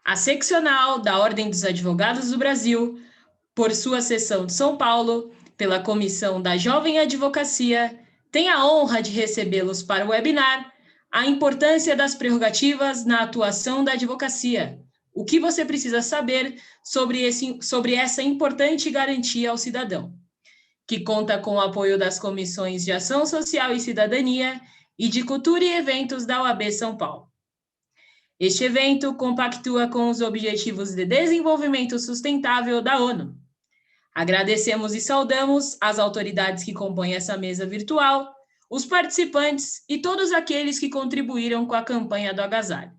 A seccional da Ordem dos Advogados do Brasil, por sua seção de São Paulo, pela Comissão da Jovem Advocacia, tem a honra de recebê-los para o webinar A Importância das Prerrogativas na Atuação da Advocacia. O que você precisa saber sobre essa importante garantia ao cidadão, que conta com o apoio das Comissões de Ação Social e Cidadania e de Cultura e Eventos da OAB São Paulo. Este evento compactua com os Objetivos de Desenvolvimento Sustentável da ONU. Agradecemos e saudamos as autoridades que compõem essa mesa virtual, os participantes e todos aqueles que contribuíram com a campanha do agasalho.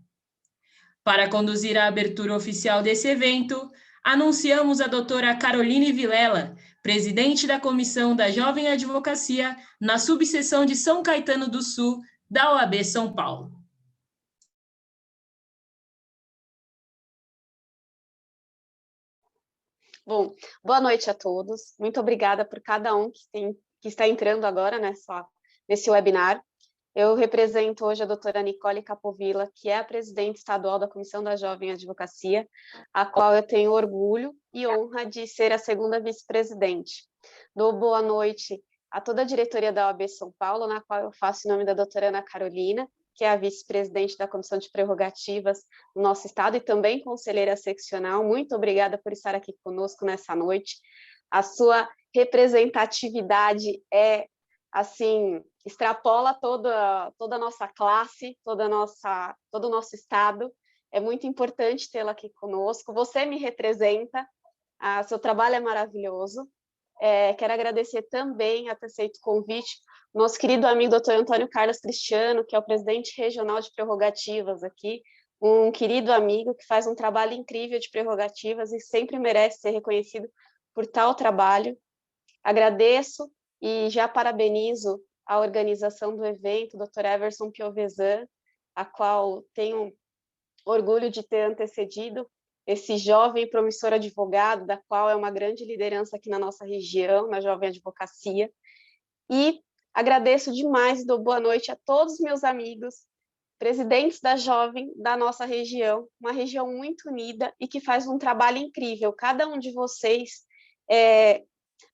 Para conduzir a abertura oficial desse evento, anunciamos a doutora Caroline Vilela, presidente da Comissão da Jovem Advocacia na subseção de São Caetano do Sul, da OAB São Paulo. Bom, boa noite a todos. Muito obrigada por cada um que está entrando agora nesse webinar. Eu represento hoje a doutora Nicole Capovilla, que é a presidente estadual da Comissão da Jovem Advocacia, a qual eu tenho orgulho e honra de ser a segunda vice-presidente. Dou boa noite a toda a diretoria da OAB São Paulo, na qual eu faço em nome da doutora Ana Carolina, que é a vice-presidente da Comissão de Prerrogativas do nosso estado e também conselheira seccional. Muito obrigada por estar aqui conosco nessa noite. A sua representatividade extrapola toda a nossa classe, todo o nosso estado. É muito importante tê-la aqui conosco. Você me representa, seu trabalho é maravilhoso. Quero agradecer também a ter aceito o convite nosso querido amigo Dr. Antônio Carlos Cristiano, que é o presidente regional de prerrogativas aqui, um querido amigo que faz um trabalho incrível de prerrogativas e sempre merece ser reconhecido por tal trabalho. Agradeço e já parabenizo a organização do evento, Dr. Everson Piovesan, a qual tenho orgulho de ter antecedido esse jovem e promissor advogado, da qual é uma grande liderança aqui na nossa região, na Jovem Advocacia. E agradeço demais e dou boa noite a todos os meus amigos, presidentes da Jovem da nossa região, uma região muito unida e que faz um trabalho incrível. Cada um de vocês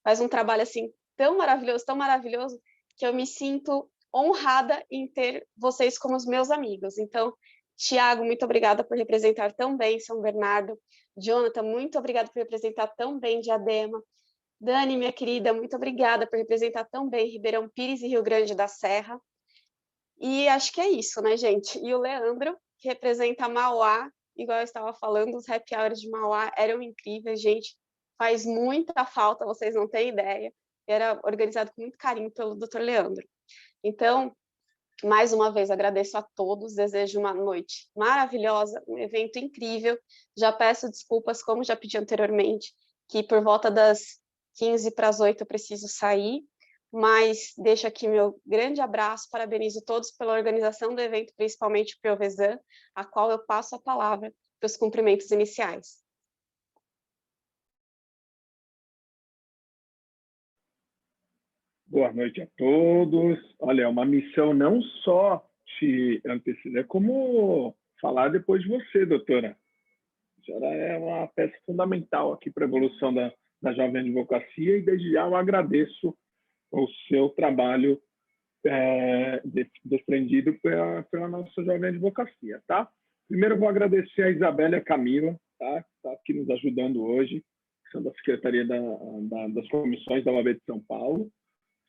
faz um trabalho assim tão maravilhoso, que eu me sinto honrada em ter vocês como os meus amigos. Então, Tiago, muito obrigada por representar tão bem São Bernardo. Jonathan, muito obrigada por representar tão bem Diadema. Dani, minha querida, muito obrigada por representar tão bem Ribeirão Pires e Rio Grande da Serra. E acho que é isso, né, gente? E o Leandro, que representa Mauá, igual eu estava falando, os happy hours de Mauá eram incríveis, gente. Faz muita falta, vocês não têm ideia. Era organizado com muito carinho pelo Dr. Leandro. Então, mais uma vez, agradeço a todos, desejo uma noite maravilhosa, um evento incrível. Já peço desculpas, como já pedi anteriormente, que por volta das 7:45 eu preciso sair, mas deixo aqui meu grande abraço, parabenizo todos pela organização do evento, principalmente o Piovesan, a qual eu passo a palavra para os cumprimentos iniciais. Boa noite a todos. Olha, é uma missão não só te anteceder, como falar depois de você, doutora. A senhora é uma peça fundamental aqui para a evolução da Jovem Advocacia e desde já eu agradeço o seu trabalho desprendido pela nossa Jovem Advocacia, tá? Primeiro eu vou agradecer a Isabela e a Camila, tá? Que está aqui nos ajudando hoje, que são da Secretaria das Comissões da OAB de São Paulo.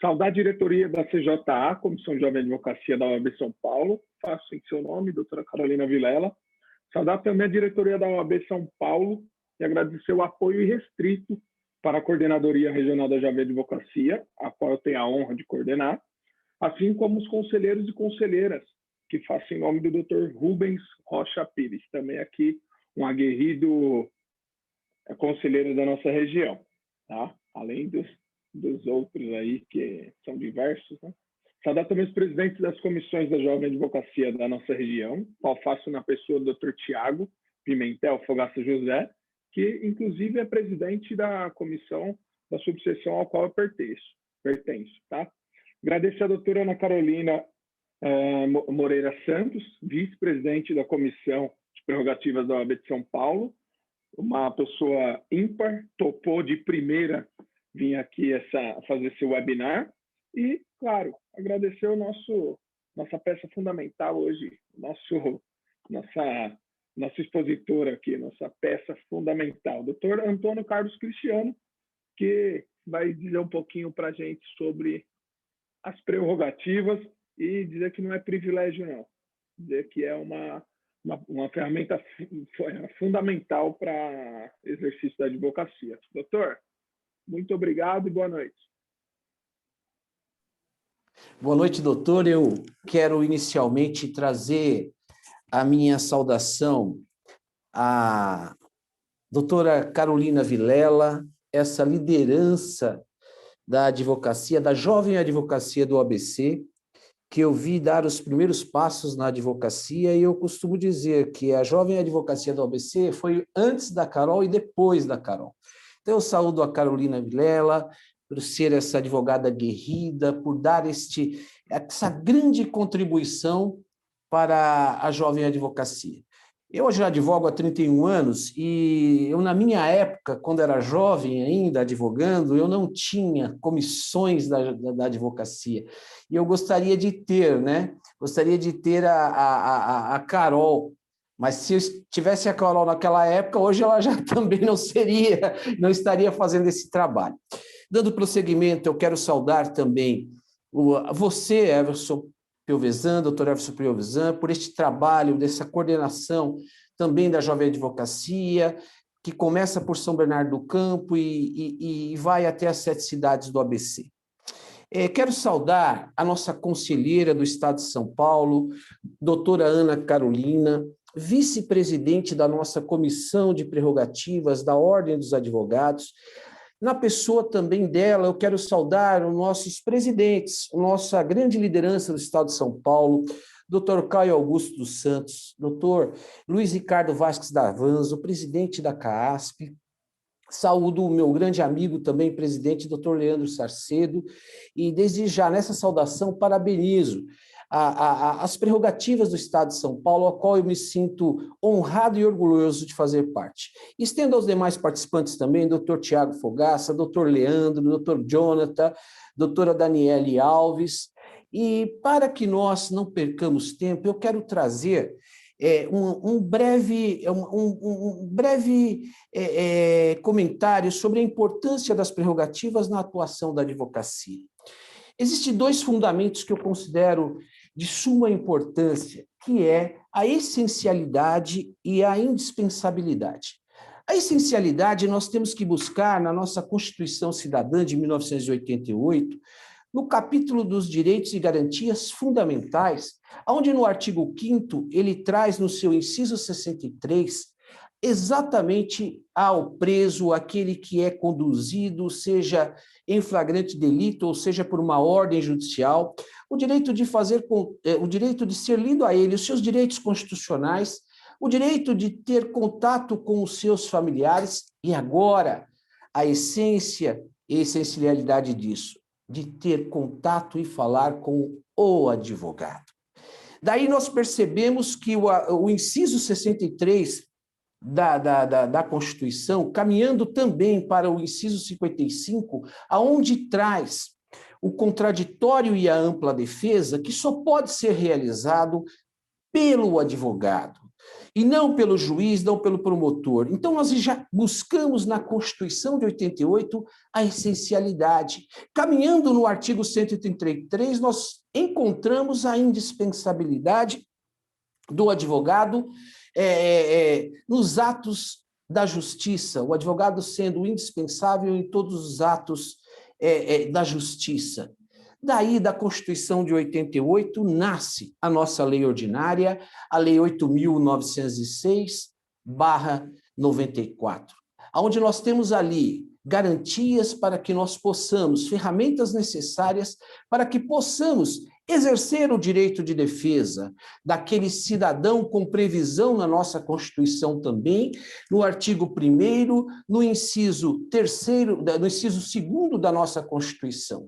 Saudar a diretoria da CJA, Comissão de Jovem Advocacia da OAB São Paulo, faço em seu nome, doutora Carolina Vilela. Saudar também a diretoria da OAB São Paulo e agradecer o apoio irrestrito para a Coordenadoria Regional da Jovem Advocacia, a qual eu tenho a honra de coordenar, assim como os conselheiros e conselheiras, que faço em nome do Dr. Rubens Rocha Pires, também aqui um aguerrido conselheiro da nossa região, tá? Além dos outros aí, que são diversos, né? Saudar também os presidentes das comissões da Jovem Advocacia da nossa região, qual faço na pessoa do Dr. Tiago Pimentel Fogaça José, que inclusive é presidente da comissão da subseção ao qual eu pertenço, tá? Agradecer a doutora Ana Carolina Moreira Santos, vice-presidente da Comissão de prerrogativas da OAB de São Paulo. Uma pessoa ímpar, topou de primeira vir aqui fazer esse webinar. E, claro, agradecer nossa peça fundamental hoje, nosso expositor aqui, nossa peça fundamental, Dr. Antônio Carlos Cristiano, que vai dizer um pouquinho para a gente sobre as prerrogativas e dizer que não é privilégio, não. Dizer que é uma ferramenta fundamental para exercício da advocacia. Doutor, muito obrigado e boa noite. Boa noite, doutor. Eu quero inicialmente trazer a minha saudação à doutora Carolina Vilela, essa liderança da advocacia, da jovem advocacia do ABC, que eu vi dar os primeiros passos na advocacia, e eu costumo dizer que a jovem advocacia do ABC foi antes da Carol e depois da Carol. Então, eu saúdo a Carolina Vilela por ser essa advogada aguerrida, por dar essa grande contribuição para a jovem advocacia. Eu já advogo há 31 anos e eu, na minha época, quando era jovem ainda, advogando, eu não tinha comissões da advocacia. E eu gostaria de ter, né? Gostaria de ter a Carol, mas se eu tivesse a Carol naquela época, hoje ela já também não estaria fazendo esse trabalho. Dando prosseguimento, eu quero saudar também você, Everson Piovesan, doutor Everson Piovesan, por este trabalho, dessa coordenação também da Jovem Advocacia, que começa por São Bernardo do Campo e vai até as 7 cidades do ABC. Quero saudar a nossa conselheira do Estado de São Paulo, doutora Ana Carolina, vice-presidente da nossa Comissão de Prerrogativas da Ordem dos Advogados. Na pessoa também dela, eu quero saudar os nossos presidentes, a nossa grande liderança do Estado de São Paulo, Dr. Caio Augusto dos Santos, Dr. Luiz Ricardo Vasques Davanzo, presidente da CAASP. Saúdo o meu grande amigo também, presidente, Dr. Leandro Sarcedo, e desde já, nessa saudação, parabenizo as prerrogativas do Estado de São Paulo, a qual eu me sinto honrado e orgulhoso de fazer parte. Estendo aos demais participantes também, Dr. Tiago Fogaça, Dr. Leandro, Dr. Jonathan, doutora Daniele Alves, e para que nós não percamos tempo, eu quero trazer um breve comentário sobre a importância das prerrogativas na atuação da advocacia. Existem 2 fundamentos que eu considero de suma importância, que é a essencialidade e a indispensabilidade. A essencialidade nós temos que buscar na nossa Constituição Cidadã de 1988, no capítulo dos direitos e garantias fundamentais, onde no artigo 5º ele traz no seu inciso 63 exatamente ao preso, aquele que é conduzido, seja em flagrante delito, ou seja por uma ordem judicial, o direito de ser lido a ele, os seus direitos constitucionais, o direito de ter contato com os seus familiares, e agora a essência e a essencialidade disso, de ter contato e falar com o advogado. Daí nós percebemos que o inciso 63 da Constituição, caminhando também para o inciso 55, aonde traz o contraditório e a ampla defesa, que só pode ser realizado pelo advogado, e não pelo juiz, não pelo promotor. Então, nós já buscamos na Constituição de 88 a essencialidade. Caminhando no artigo 133, nós encontramos a indispensabilidade do advogado nos atos da justiça, o advogado sendo indispensável em todos os atos da justiça. Daí, da Constituição de 88, nasce a nossa lei ordinária, a Lei 8.906/94, onde nós temos ali garantias para que nós possamos, ferramentas necessárias para que possamos exercer o direito de defesa daquele cidadão com previsão na nossa Constituição também, no artigo 1º, no inciso 3º, no inciso 2º da nossa Constituição,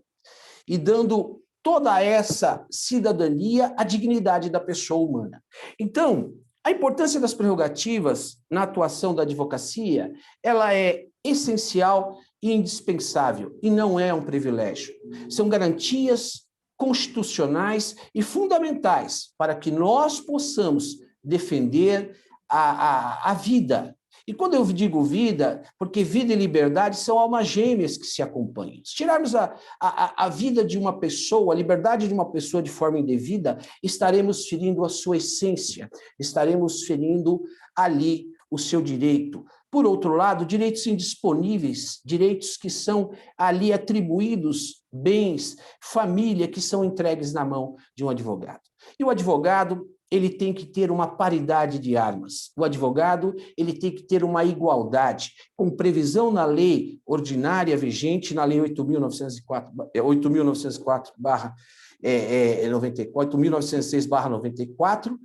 e dando toda essa cidadania à dignidade da pessoa humana. Então, A importância das prerrogativas na atuação da advocacia, ela é essencial e indispensável, e não é um privilégio. São garantias constitucionais e fundamentais para que nós possamos defender a vida. E quando eu digo vida, porque vida e liberdade são almas gêmeas que se acompanham. Se tirarmos a vida de uma pessoa, a liberdade de uma pessoa de forma indevida, estaremos ferindo a sua essência, estaremos ferindo ali o seu direito. Por outro lado, direitos indisponíveis, direitos que são ali atribuídos, bens, família, que são entregues na mão de um advogado. E o advogado, ele tem que ter uma paridade de armas. O advogado, ele tem que ter uma igualdade, com previsão na lei ordinária vigente, na lei 8.906/94,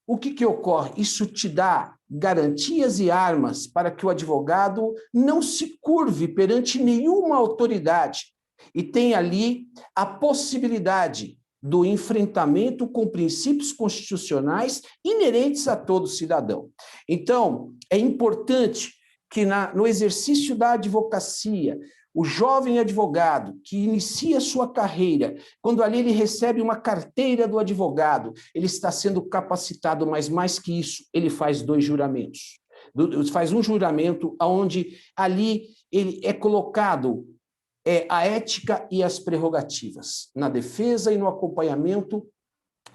o que ocorre? Isso te dá garantias e armas para que o advogado não se curve perante nenhuma autoridade e tenha ali a possibilidade do enfrentamento com princípios constitucionais inerentes a todo cidadão. Então, é importante que no exercício da advocacia, o jovem advogado que inicia sua carreira, quando ali ele recebe uma carteira do advogado, ele está sendo capacitado, mas mais que isso, ele faz 2 juramentos. Faz um juramento onde ali ele é colocado a ética e as prerrogativas, na defesa e no acompanhamento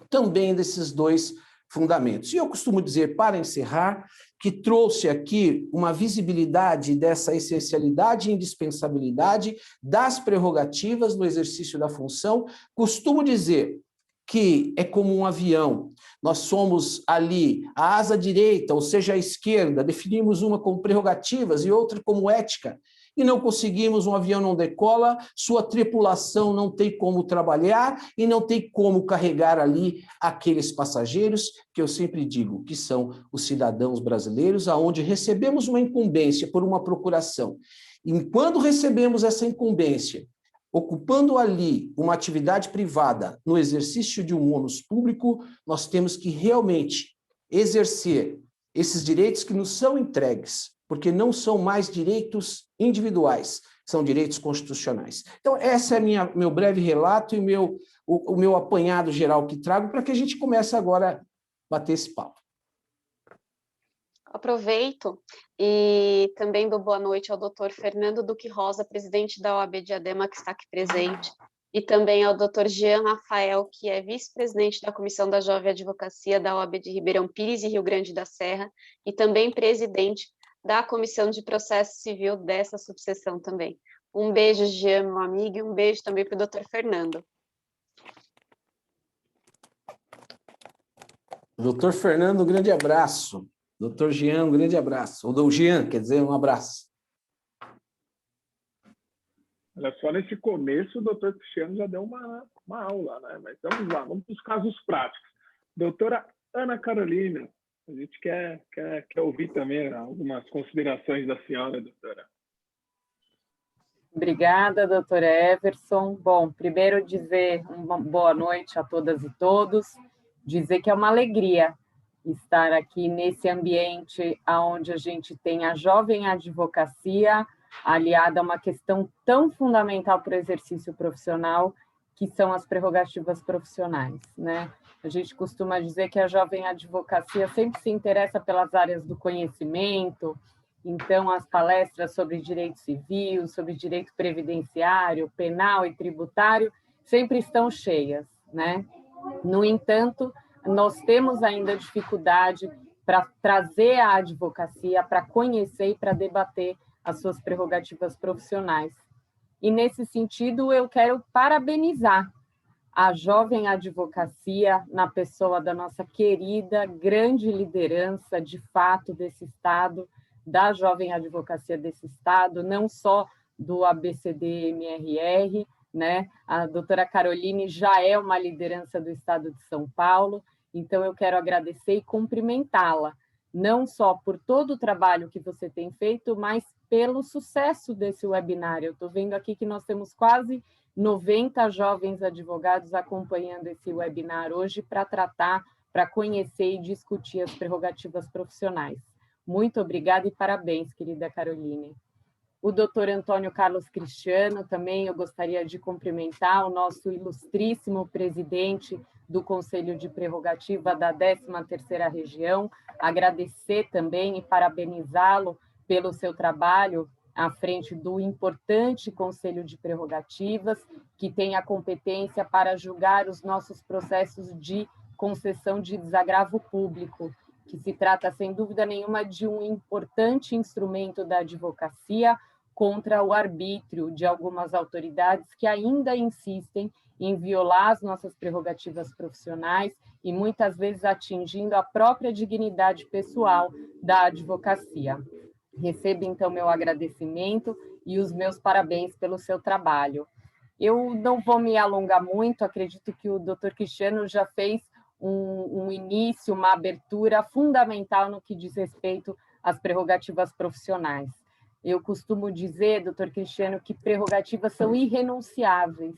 também desses 2 fundamentos. E eu costumo dizer, para encerrar, que trouxe aqui uma visibilidade dessa essencialidade e indispensabilidade das prerrogativas no exercício da função. Costumo dizer que é como um avião. Nós somos ali a asa direita, ou seja, a esquerda, definimos uma como prerrogativas e outra como ética, e não conseguimos, um avião não decola, sua tripulação não tem como trabalhar e não tem como carregar ali aqueles passageiros, que eu sempre digo que são os cidadãos brasileiros, aonde recebemos uma incumbência por uma procuração. E quando recebemos essa incumbência, ocupando ali uma atividade privada no exercício de um ônus público, nós temos que realmente exercer esses direitos que nos são entregues, porque não são mais direitos individuais, são direitos constitucionais. Então, esse é meu breve relato e o meu apanhado geral que trago para que a gente comece agora a bater esse papo. Aproveito e também dou boa noite ao Dr. Fernando Duque Rosa, presidente da OAB Diadema, que está aqui presente, e também ao Dr. Jean Rafael, que é vice-presidente da Comissão da Jovem Advocacia da OAB de Ribeirão Pires e Rio Grande da Serra, e também presidente da Comissão de Processo Civil dessa subseção também. Um beijo, Jean, meu amigo, e um beijo também para o Dr. Fernando. Doutor Fernando, um grande abraço. Doutor Jean, um grande abraço. Ou do Jean, quer dizer, um abraço. Olha só, nesse começo, o doutor Cristiano já deu uma aula, né? Mas vamos lá, vamos para os casos práticos. Doutora Ana Carolina, a gente quer ouvir também algumas considerações da senhora, doutora. Obrigada, doutora Everson. Bom, primeiro dizer uma boa noite a todas e todos, dizer que é uma alegria estar aqui nesse ambiente onde a gente tem a jovem advocacia aliada a uma questão tão fundamental para o exercício profissional, que são as prerrogativas profissionais, né? A gente costuma dizer que a jovem advocacia sempre se interessa pelas áreas do conhecimento, então as palestras sobre direito civil, sobre direito previdenciário, penal e tributário sempre estão cheias, né? No entanto, nós temos ainda dificuldade para trazer a advocacia, para conhecer e para debater as suas prerrogativas profissionais. E, nesse sentido, eu quero parabenizar a jovem advocacia na pessoa da nossa querida, grande liderança, de fato, desse Estado, da jovem advocacia desse Estado, não só do ABCD-MRR, né? A doutora Caroline já é uma liderança do Estado de São Paulo, então eu quero agradecer e cumprimentá-la, não só por todo o trabalho que você tem feito, mas pelo sucesso desse webinar. Eu estou vendo aqui que nós temos quase 90 jovens advogados acompanhando esse webinar hoje para tratar para conhecer e discutir as prerrogativas profissionais. Muito obrigada e parabéns, querida Caroline. O doutor Antônio Carlos Cristiano, também eu gostaria de cumprimentar o nosso ilustríssimo presidente do Conselho de Prerrogativa da 13ª Região, agradecer também e parabenizá-lo pelo seu trabalho à frente do importante Conselho de Prerrogativas, que tem a competência para julgar os nossos processos de concessão de desagravo público, que se trata, sem dúvida nenhuma, de um importante instrumento da advocacia contra o arbítrio de algumas autoridades que ainda insistem em violar as nossas prerrogativas profissionais e muitas vezes atingindo a própria dignidade pessoal da advocacia. Receba, então, meu agradecimento e os meus parabéns pelo seu trabalho. Eu não vou me alongar muito, acredito que o doutor Cristiano já fez um início, uma abertura fundamental no que diz respeito às prerrogativas profissionais. Eu costumo dizer, doutor Cristiano, que prerrogativas são irrenunciáveis.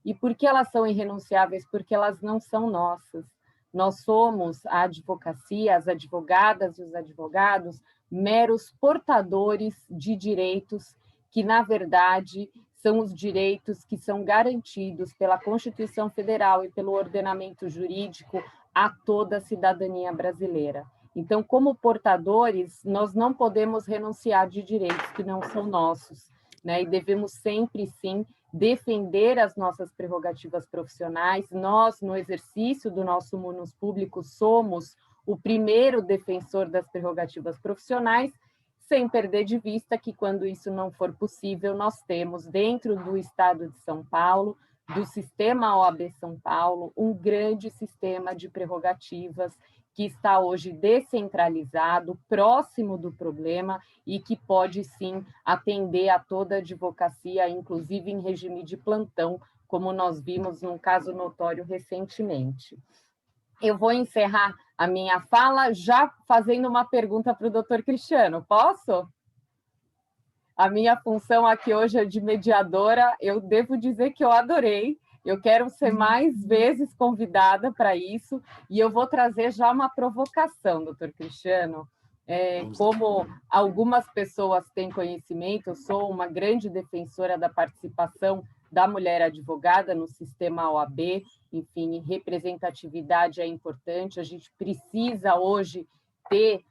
E por que elas são irrenunciáveis? Porque elas não são nossas. Nós somos a advocacia, as advogadas e os advogados, meros portadores de direitos que, na verdade, são os direitos que são garantidos pela Constituição Federal e pelo ordenamento jurídico a toda a cidadania brasileira. Então, como portadores, nós não podemos renunciar de direitos que não são nossos, né? E devemos sempre, sim, defender as nossas prerrogativas profissionais. Nós, no exercício do nosso munus público, somos o primeiro defensor das prerrogativas profissionais, sem perder de vista que, quando isso não for possível, nós temos, dentro do Estado de São Paulo, do sistema OAB São Paulo, um grande sistema de prerrogativas que está hoje descentralizado, próximo do problema e que pode, sim, atender a toda a advocacia, inclusive em regime de plantão, como nós vimos num caso notório recentemente. Eu vou encerrar a minha fala já fazendo uma pergunta para o doutor Cristiano. Posso? A minha função aqui hoje é de mediadora. Eu devo dizer que eu adorei. Eu quero ser mais vezes convidada para isso. E eu vou trazer já uma provocação, doutor Cristiano. Como algumas pessoas têm conhecimento, eu sou uma grande defensora da participação da mulher advogada no sistema OAB. Enfim, representatividade é importante. A gente precisa hoje ter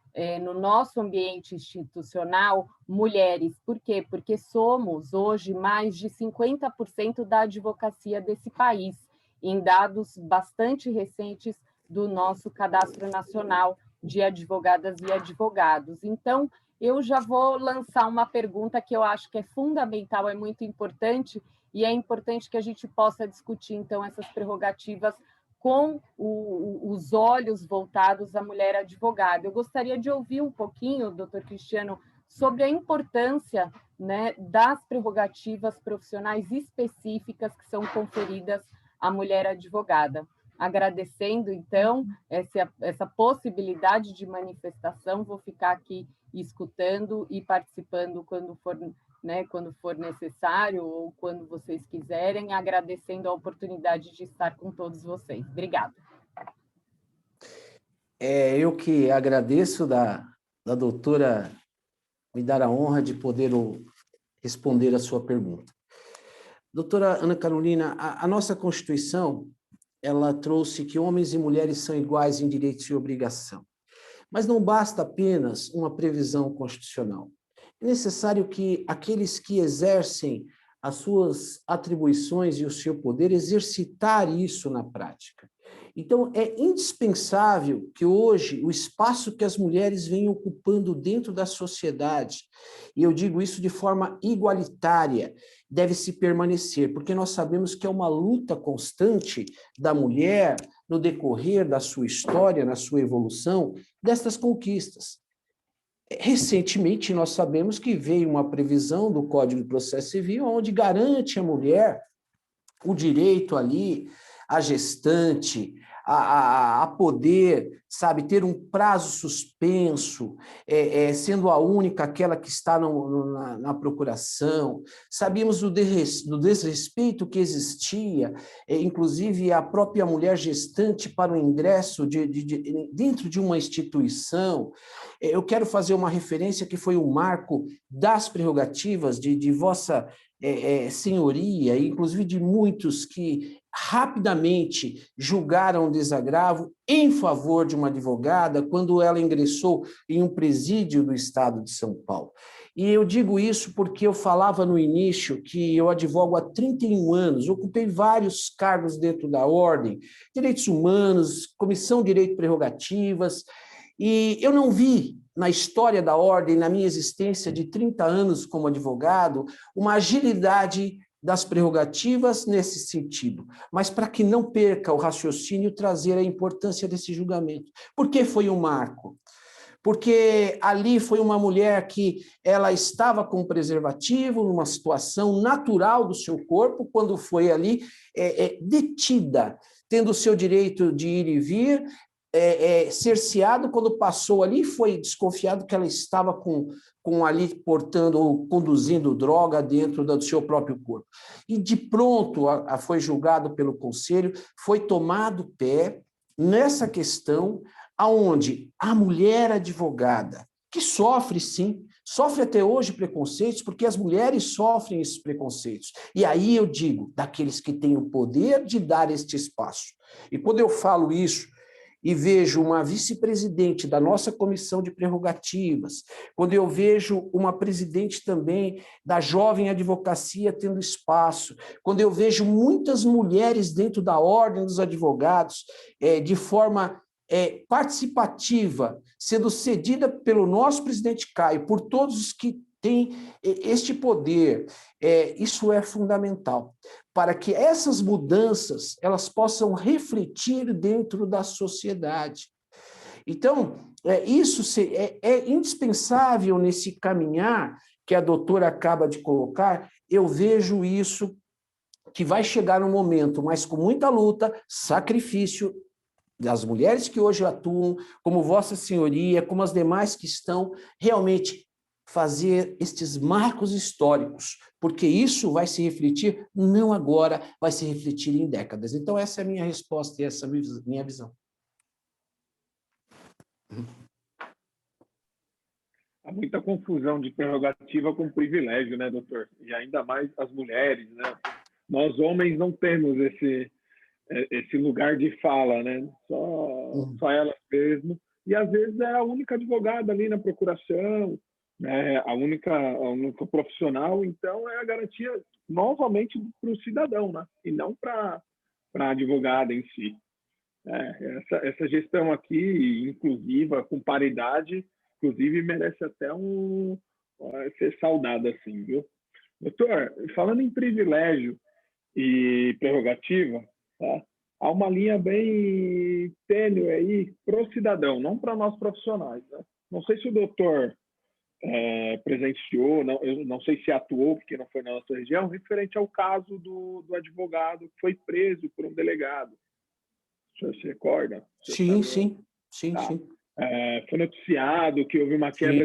no nosso ambiente institucional mulheres. Por quê? Porque somos hoje mais de 50% da advocacia desse país, em dados bastante recentes do nosso Cadastro Nacional de Advogadas e Advogados. Então, eu já vou lançar uma pergunta que eu acho que é fundamental, é muito importante, e é importante que a gente possa discutir, então, essas prerrogativas com os olhos voltados à mulher advogada. Eu gostaria de ouvir um pouquinho, doutor Cristiano, sobre a importância, né, das prerrogativas profissionais específicas que são conferidas à mulher advogada. Agradecendo, então, essa possibilidade de manifestação, vou ficar aqui escutando e participando quando for necessário ou quando vocês quiserem, agradecendo a oportunidade de estar com todos vocês. Obrigada. Eu que agradeço da doutora me dar a honra de poder responder a sua pergunta. Doutora Ana Carolina, a nossa Constituição, ela trouxe que homens e mulheres são iguais em direitos e obrigação. Mas não basta apenas uma previsão constitucional. É necessário que aqueles que exercem as suas atribuições e o seu poder, exercitar isso na prática. Então, é indispensável que hoje o espaço que as mulheres vêm ocupando dentro da sociedade, e eu digo isso de forma igualitária, deve se permanecer, porque nós sabemos que é uma luta constante da mulher no decorrer da sua história, na sua evolução, destas conquistas. Recentemente, nós sabemos que veio uma previsão do Código de Processo Civil, onde garante à mulher o direito ali à gestante, a poder, sabe, ter um prazo suspenso, sendo a única aquela que está na procuração. Sabíamos do desrespeito que existia, inclusive a própria mulher gestante para o ingresso dentro de uma instituição. Eu quero fazer uma referência que foi o marco das prerrogativas de vossa senhoria, inclusive de muitos que rapidamente julgaram o desagravo em favor de uma advogada quando ela ingressou em um presídio do estado de São Paulo. E eu digo isso porque eu falava no início que eu advogo há 31 anos, ocupei vários cargos dentro da ordem, direitos humanos, comissão de direito e prerrogativas, e eu não vi na história da ordem, na minha existência de 30 anos como advogado, uma agilidade das prerrogativas nesse sentido, mas para que não perca o raciocínio, trazer a importância desse julgamento. Por que foi um marco? Porque ali foi uma mulher que ela estava com preservativo, numa situação natural do seu corpo, quando foi ali detida, tendo o seu direito de ir e vir, cerceado, quando passou ali, foi desconfiado que ela estava com ali portando ou conduzindo droga dentro do seu próprio corpo. E de pronto foi julgado pelo conselho, foi tomado pé nessa questão, aonde a mulher advogada, que sofre sim, sofre até hoje preconceitos, porque as mulheres sofrem esses preconceitos. E aí eu digo, daqueles que têm o poder de dar este espaço. E quando eu falo isso, e vejo uma vice-presidente da nossa comissão de prerrogativas, quando eu vejo uma presidente também da jovem advocacia tendo espaço, quando eu vejo muitas mulheres dentro da ordem dos advogados, de forma participativa, sendo cedida pelo nosso presidente Caio, por todos os que têm este poder, isso é fundamental, para que essas mudanças elas possam refletir dentro da sociedade. Então, isso é indispensável nesse caminhar que a doutora acaba de colocar. Eu vejo isso, que vai chegar um momento, mas com muita luta, sacrifício das mulheres que hoje atuam, como Vossa Senhoria, como as demais que estão, realmente fazer estes marcos históricos, porque isso vai se refletir, não agora, vai se refletir em décadas. Então, essa é a minha resposta e essa é a minha visão. Há muita confusão de prerrogativa com privilégio, né, doutor? E ainda mais as mulheres, né? Nós, homens, não temos esse lugar de fala, né? Só elas mesmas. E, às vezes, é a única advogada ali na procuração, a única profissional, então é a garantia novamente para o cidadão, né? E não para a advogada em si. Essa gestão aqui, inclusiva, com paridade, inclusive merece até ser saudada, assim, viu? Doutor, falando em privilégio e prerrogativa, tá? Há uma linha bem tênue aí para o cidadão, não para nós profissionais, né? Não sei se o doutor presenciou, eu não sei se atuou, porque não foi na nossa região, referente ao caso do advogado que foi preso por um delegado. O senhor se recorda? Sim. Foi noticiado que houve uma quebra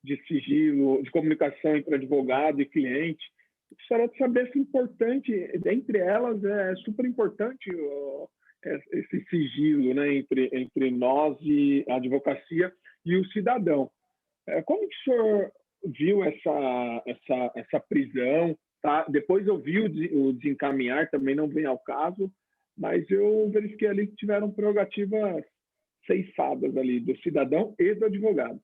de sigilo, de comunicação entre advogado e cliente. Gostaria de saber se importante, entre elas, é super importante esse sigilo, né, entre nós e a advocacia e o cidadão. Como que o senhor viu essa prisão? Tá? Depois eu vi o desencaminhar, também não vem ao caso, mas eu verifiquei ali que tiveram prerrogativas ceifadas ali, do cidadão e do advogado.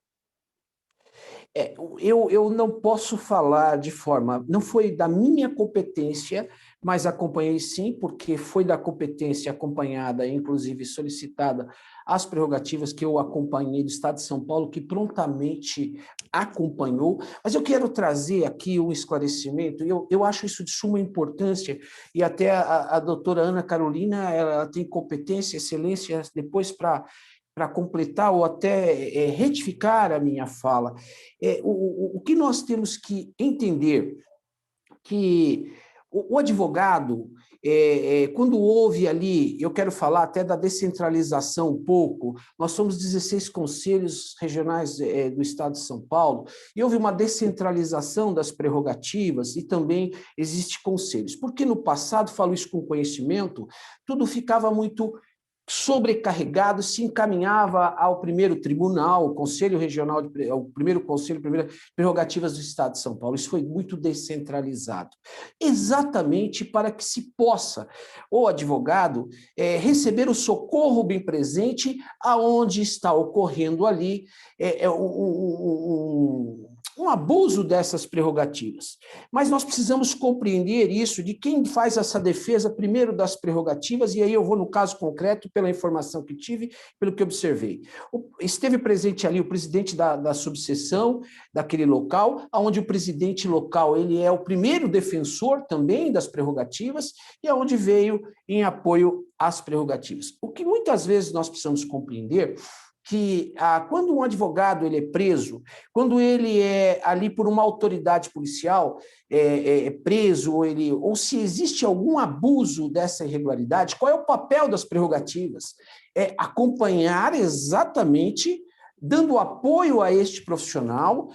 Eu não posso falar de forma... Não foi da minha competência, mas acompanhei sim, porque foi da competência acompanhada, inclusive solicitada, as prerrogativas que eu acompanhei do Estado de São Paulo, que prontamente acompanhou. Mas eu quero trazer aqui um esclarecimento, eu acho isso de suma importância, e até a doutora Ana Carolina, ela tem competência, excelência, depois para completar ou até retificar a minha fala. O que nós temos que entender que o advogado, quando houve ali, eu quero falar até da descentralização um pouco, nós somos 16 conselhos regionais do Estado de São Paulo, e houve uma descentralização das prerrogativas e também existe conselhos. Porque no passado, falo isso com conhecimento, tudo ficava muito sobrecarregado, se encaminhava ao primeiro tribunal, o Conselho Regional, o primeiro conselho, primeiras prerrogativas do Estado de São Paulo. Isso foi muito descentralizado, exatamente para que se possa, o advogado, receber o socorro bem presente aonde está ocorrendo ali um abuso dessas prerrogativas. Mas nós precisamos compreender isso de quem faz essa defesa, primeiro das prerrogativas, e aí eu vou no caso concreto, pela informação que tive, pelo que observei. Esteve presente ali o presidente da subseção daquele local, onde o presidente local ele é o primeiro defensor também das prerrogativas, e aonde veio em apoio às prerrogativas. O que muitas vezes nós precisamos compreender que quando um advogado ele é preso, quando ele é ali por uma autoridade policial preso, ou se existe algum abuso dessa irregularidade, qual é o papel das prerrogativas? É acompanhar exatamente, dando apoio a este profissional,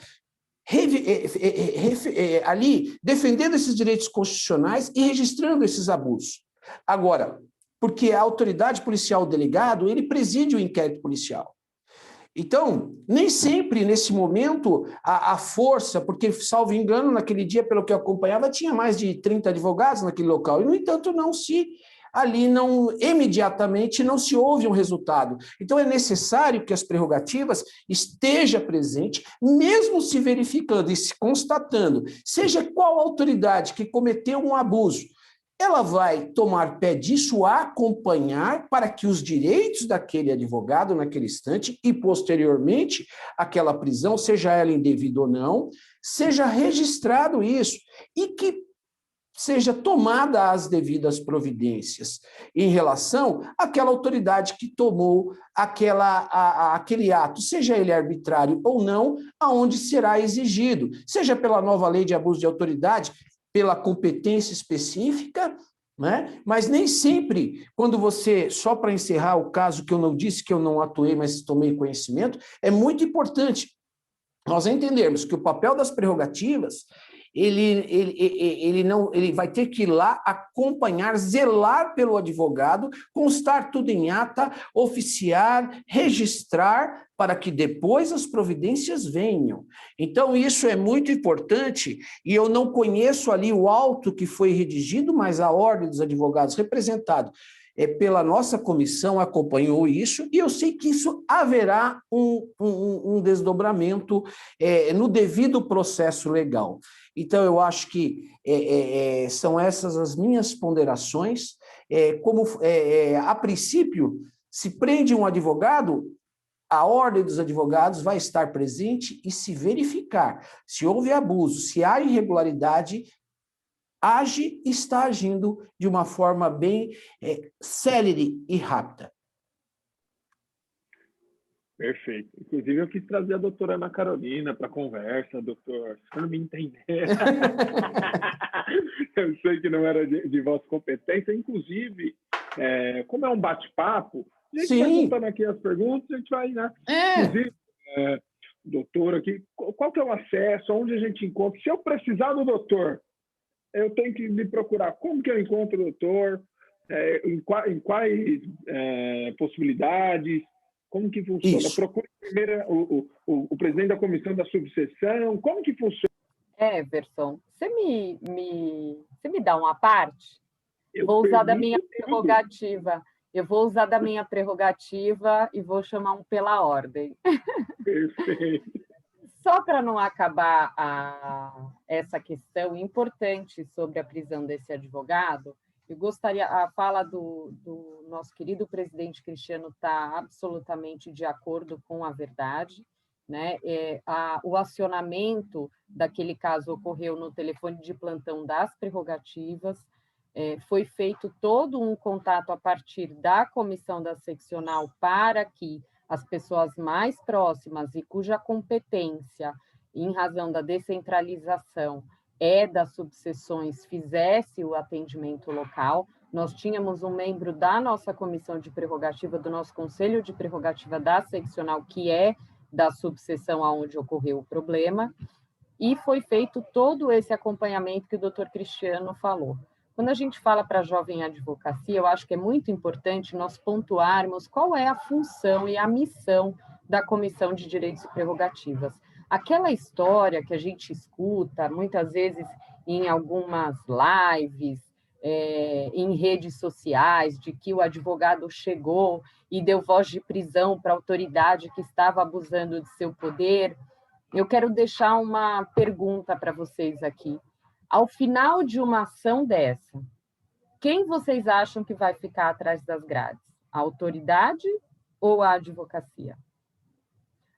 ali defendendo esses direitos constitucionais e registrando esses abusos. Agora, porque a autoridade policial, o delegado, ele preside o inquérito policial. Então, nem sempre, nesse momento, a força, porque, salvo engano, naquele dia, pelo que eu acompanhava, tinha mais de 30 advogados naquele local, e, no entanto, imediatamente não se houve um resultado. Então, é necessário que as prerrogativas estejam presentes, mesmo se verificando e se constatando, seja qual autoridade que cometeu um abuso, ela vai tomar pé disso, acompanhar para que os direitos daquele advogado naquele instante e, posteriormente, aquela prisão, seja ela indevida ou não, seja registrado isso e que seja tomada as devidas providências em relação àquela autoridade que tomou aquele ato, seja ele arbitrário ou não, aonde será exigido, seja pela nova lei de abuso de autoridade, pela competência específica, né? Mas nem sempre, quando você, só para encerrar o caso que eu não disse que eu não atuei, mas tomei conhecimento, é muito importante nós entendermos que o papel das prerrogativas, ele vai ter que ir lá acompanhar, zelar pelo advogado, constar tudo em ata, oficiar, registrar, para que depois as providências venham. Então, isso é muito importante, e eu não conheço ali o auto que foi redigido, mas a Ordem dos Advogados representado pela nossa comissão acompanhou isso, e eu sei que isso haverá um desdobramento no devido processo legal. Então, eu acho que são essas as minhas ponderações. A princípio, se prende um advogado, a Ordem dos Advogados vai estar presente e, se verificar se houve abuso, se há irregularidade, age e está agindo de uma forma bem célere e rápida. Perfeito. Inclusive, eu quis trazer a doutora Ana Carolina para a conversa, doutor, se não me entender. Eu sei que não era de vossa competência. Inclusive, como é um bate-papo, a gente vai juntando aqui as perguntas, a gente vai, né? Inclusive, doutor, aqui, qual que é o acesso, onde a gente encontra? Se eu precisar do doutor, eu tenho que me procurar. Como que eu encontro o doutor? Em quais possibilidades? Como que funciona? Isso. Procure primeiro o presidente da comissão da subseção. Como que funciona? Everson, você me dá uma parte? Vou usar da minha prerrogativa. Eu vou usar da minha prerrogativa e vou chamar um pela ordem. Perfeito. Só para não acabar essa questão importante sobre a prisão desse advogado, eu gostaria, a fala do nosso querido presidente Cristiano está absolutamente de acordo com a verdade, né? O acionamento daquele caso ocorreu no telefone de plantão das prerrogativas, foi feito todo um contato a partir da comissão da seccional para que as pessoas mais próximas e cuja competência, em razão da descentralização, das subseções, fizesse o atendimento local. nós tínhamos um membro da nossa comissão de prerrogativa, do nosso conselho de prerrogativa da seccional, que é da subseção aonde ocorreu o problema, e foi feito todo esse acompanhamento que o doutor Cristiano falou. Quando a gente fala para a jovem advocacia, eu acho que é muito importante nós pontuarmos qual é a função e a missão da Comissão de Direitos e Prerrogativas. Aquela história que a gente escuta, muitas vezes em algumas lives, em redes sociais, de que o advogado chegou e deu voz de prisão para a autoridade que estava abusando de seu poder, eu quero deixar uma pergunta para vocês aqui. Ao final de uma ação dessa, quem vocês acham que vai ficar atrás das grades? A autoridade ou a advocacia?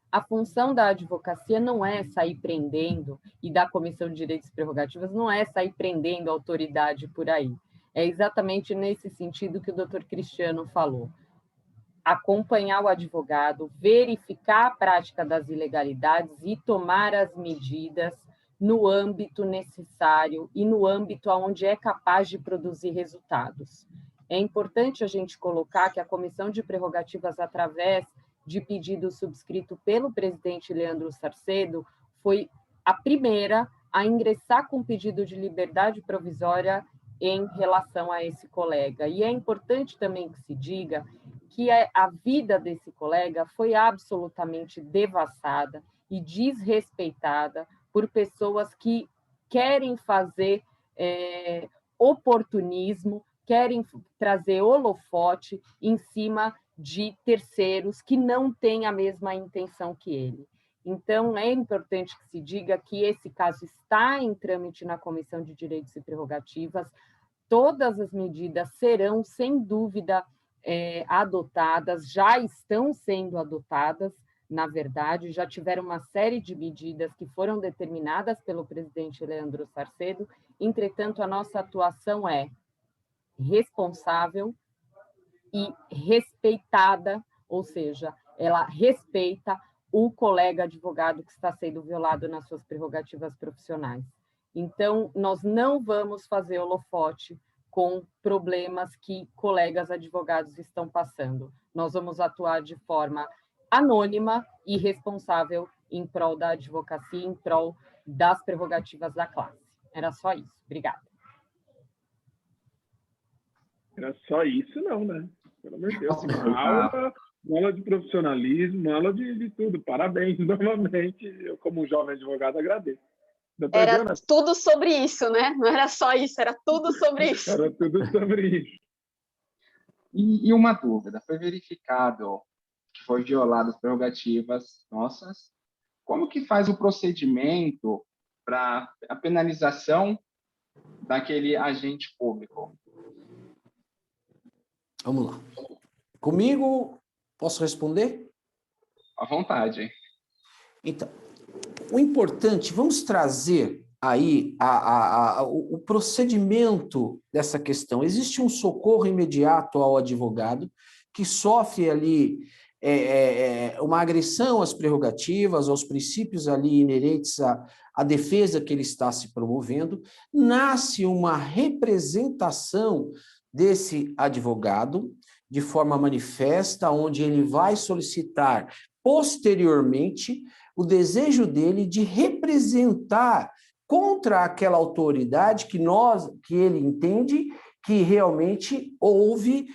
A função da advocacia não é sair prendendo, e da Comissão de Direitos e Prerrogativas não é sair prendendo a autoridade por aí. É exatamente nesse sentido que o doutor Cristiano falou. Acompanhar o advogado, verificar a prática das ilegalidades e tomar as medidas no âmbito necessário e no âmbito onde é capaz de produzir resultados. É importante a gente colocar que a Comissão de Prerrogativas, através de pedido subscrito pelo presidente Leandro Sarcedo, foi a primeira a ingressar com pedido de liberdade provisória em relação a esse colega. E é importante também que se diga que a vida desse colega foi absolutamente devassada e desrespeitada por pessoas que querem fazer oportunismo, querem trazer holofote em cima de terceiros que não têm a mesma intenção que ele. Então, é importante que se diga que esse caso está em trâmite na Comissão de Direitos e Prerrogativas. Todas as medidas serão, sem dúvida, adotadas, já estão sendo adotadas, na verdade, já tiveram uma série de medidas que foram determinadas pelo presidente Leandro Sarcedo. Entretanto, a nossa atuação é responsável e respeitada, ou seja, ela respeita o colega advogado que está sendo violado nas suas prerrogativas profissionais. Então, nós não vamos fazer holofote com problemas que colegas advogados estão passando. Nós vamos atuar de forma anônima e responsável em prol da advocacia, em prol das prerrogativas da classe. Era só isso. Obrigada. Era só isso, não, né? Pelo amor de Deus. Uma aula de profissionalismo, uma aula de tudo. Parabéns, novamente. Eu, como um jovem advogado, agradeço. Era tudo sobre isso, né? Não era só isso, era tudo sobre isso. Era tudo sobre isso. E uma dúvida, foi verificado que foi violado as prerrogativas nossas. Como que faz o procedimento para a penalização daquele agente público? Vamos lá. Comigo, posso responder? À vontade. Então, o importante, vamos trazer aí o procedimento dessa questão. Existe um socorro imediato ao advogado que sofre ali uma agressão às prerrogativas, aos princípios ali inerentes à defesa que ele está se promovendo. Nasce uma representação desse advogado de forma manifesta, onde ele vai solicitar posteriormente o desejo dele de representar contra aquela autoridade que ele entende que realmente houve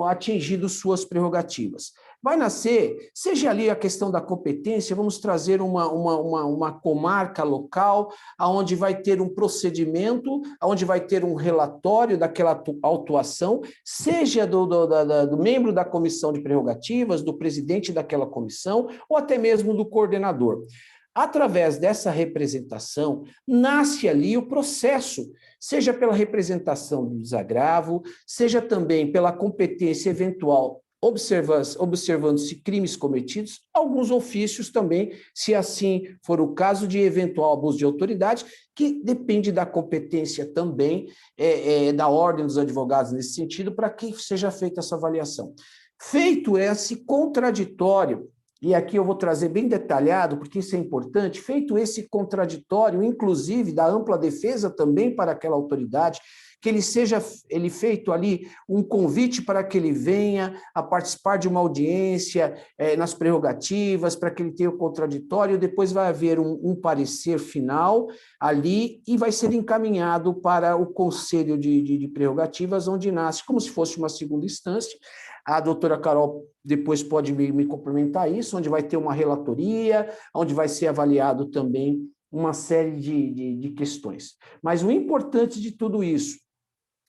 atingido suas prerrogativas. Vai nascer, seja ali a questão da competência, vamos trazer uma comarca local, onde vai ter um procedimento, onde vai ter um relatório daquela autuação, seja do membro da comissão de prerrogativas, do presidente daquela comissão, ou até mesmo do coordenador. Através dessa representação, nasce ali o processo, seja pela representação do desagravo, seja também pela competência eventual, observando-se crimes cometidos, alguns ofícios também, se assim for o caso de eventual abuso de autoridade, que depende da competência também, da ordem dos advogados nesse sentido, para que seja feita essa avaliação. Feito esse contraditório e aqui eu vou trazer bem detalhado, porque isso é importante, feito esse contraditório, inclusive da ampla defesa também para aquela autoridade, que ele feito ali um convite para que ele venha a participar de uma audiência nas prerrogativas, para que ele tenha o contraditório, depois vai haver um parecer final ali e vai ser encaminhado para o Conselho de Prerrogativas, onde nasce como se fosse uma segunda instância. A doutora Carol depois pode me complementar isso, onde vai ter uma relatoria, onde vai ser avaliado também uma série de questões. Mas o importante de tudo isso,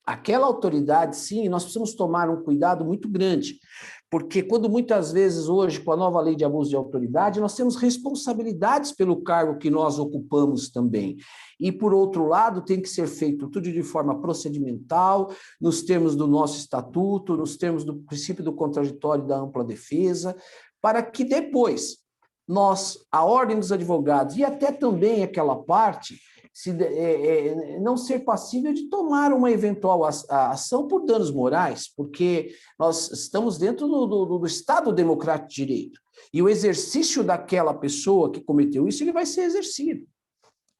aquela autoridade, sim, nós precisamos tomar um cuidado muito grande, porque quando muitas vezes hoje, com a nova lei de abuso de autoridade, nós temos responsabilidades pelo cargo que nós ocupamos também. E, por outro lado, tem que ser feito tudo de forma procedimental, nos termos do nosso estatuto, nos termos do princípio do contraditório e da ampla defesa, para que depois a Ordem dos Advogados e até também aquela parte não ser passível de tomar uma eventual ação por danos morais, porque nós estamos dentro do Estado Democrático de Direito, e o exercício daquela pessoa que cometeu isso, ele vai ser exercido.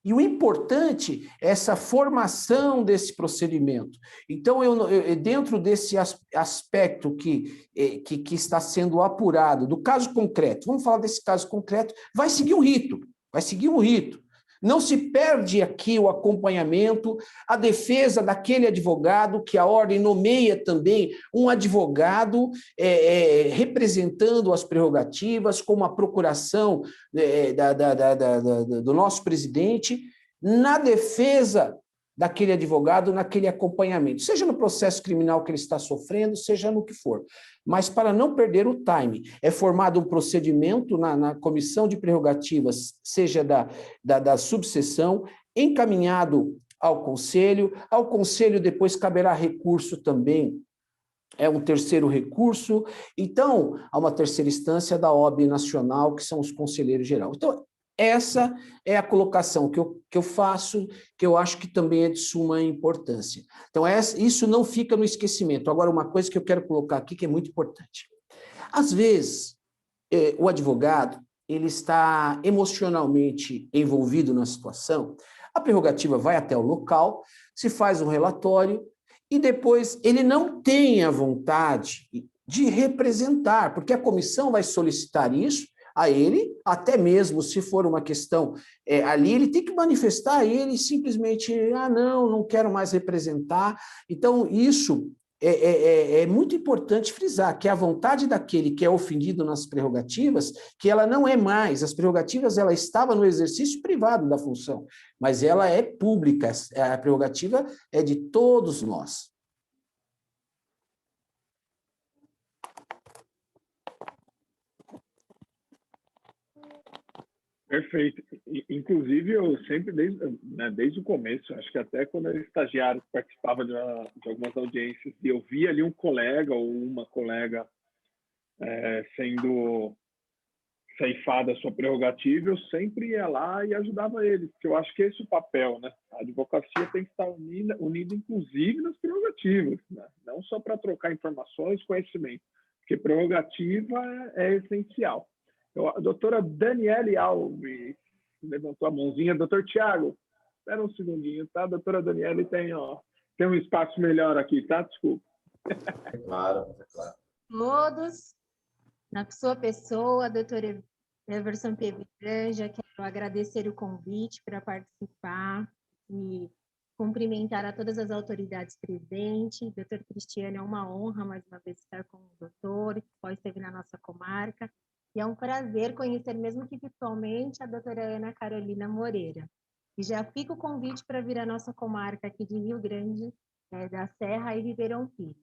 E o importante é essa formação desse procedimento. Então, dentro desse aspecto que está sendo apurado, do caso concreto, vamos falar desse caso concreto, vai seguir um rito. Não se perde aqui o acompanhamento, a defesa daquele advogado, que a ordem nomeia também um advogado representando as prerrogativas, com uma procuração do nosso presidente, na defesa daquele advogado, naquele acompanhamento, seja no processo criminal que ele está sofrendo, seja no que for. Mas, para não perder o time, é formado um procedimento na comissão de prerrogativas, seja da subseção, encaminhado ao conselho depois caberá recurso também, um terceiro recurso, então, há uma terceira instância da OAB Nacional, que são os conselheiros gerais. Então, essa é a colocação que eu faço, que eu acho que também é de suma importância. Então, isso não fica no esquecimento. Agora, uma coisa que eu quero colocar aqui, que é muito importante. Às vezes, o advogado, ele está emocionalmente envolvido na situação, a prerrogativa vai até o local, se faz um relatório, e depois ele não tem a vontade de representar, porque a comissão vai solicitar isso a ele, até mesmo se for uma questão ali, ele tem que manifestar ele simplesmente, não quero mais representar. Então, isso é muito importante frisar, que a vontade daquele que é ofendido nas prerrogativas, que ela não é mais, as prerrogativas, ela estava no exercício privado da função, mas ela é pública, a prerrogativa é de todos nós. Perfeito. Inclusive, eu sempre, desde o começo, acho que até quando eu era estagiário, participava de algumas audiências, e eu via ali um colega ou uma colega sendo ceifada a sua prerrogativa, eu sempre ia lá e ajudava ele, porque eu acho que esse é o papel, né? A advocacia tem que estar unida inclusive nas prerrogativas, né? Não só para trocar informações, conhecimento, porque prerrogativa é essencial. A doutora Daniele Alves levantou a mãozinha. Doutor Tiago, espera um segundinho, tá? A doutora Daniele tem um espaço melhor aqui, tá? Desculpa. É claro. Todos, na sua pessoa, doutora Everson Pebran, já quero agradecer o convite para participar e cumprimentar a todas as autoridades presentes. Doutor Cristiano, é uma honra mais uma vez estar com o doutor, que pode esteve na nossa comarca. E é um prazer conhecer, mesmo que virtualmente, a doutora Ana Carolina Moreira. E já fica o convite para vir à nossa comarca aqui de Rio Grande, da Serra e Ribeirão Pires.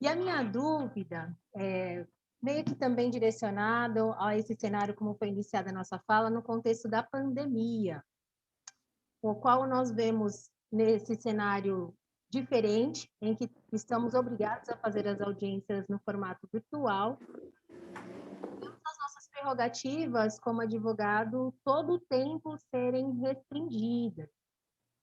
E a minha dúvida, meio que também direcionado a esse cenário, como foi iniciada a nossa fala, no contexto da pandemia, o qual nós vemos nesse cenário diferente, em que estamos obrigados a fazer as audiências no formato virtual, as nossas prerrogativas como advogado todo o tempo serem restringidas.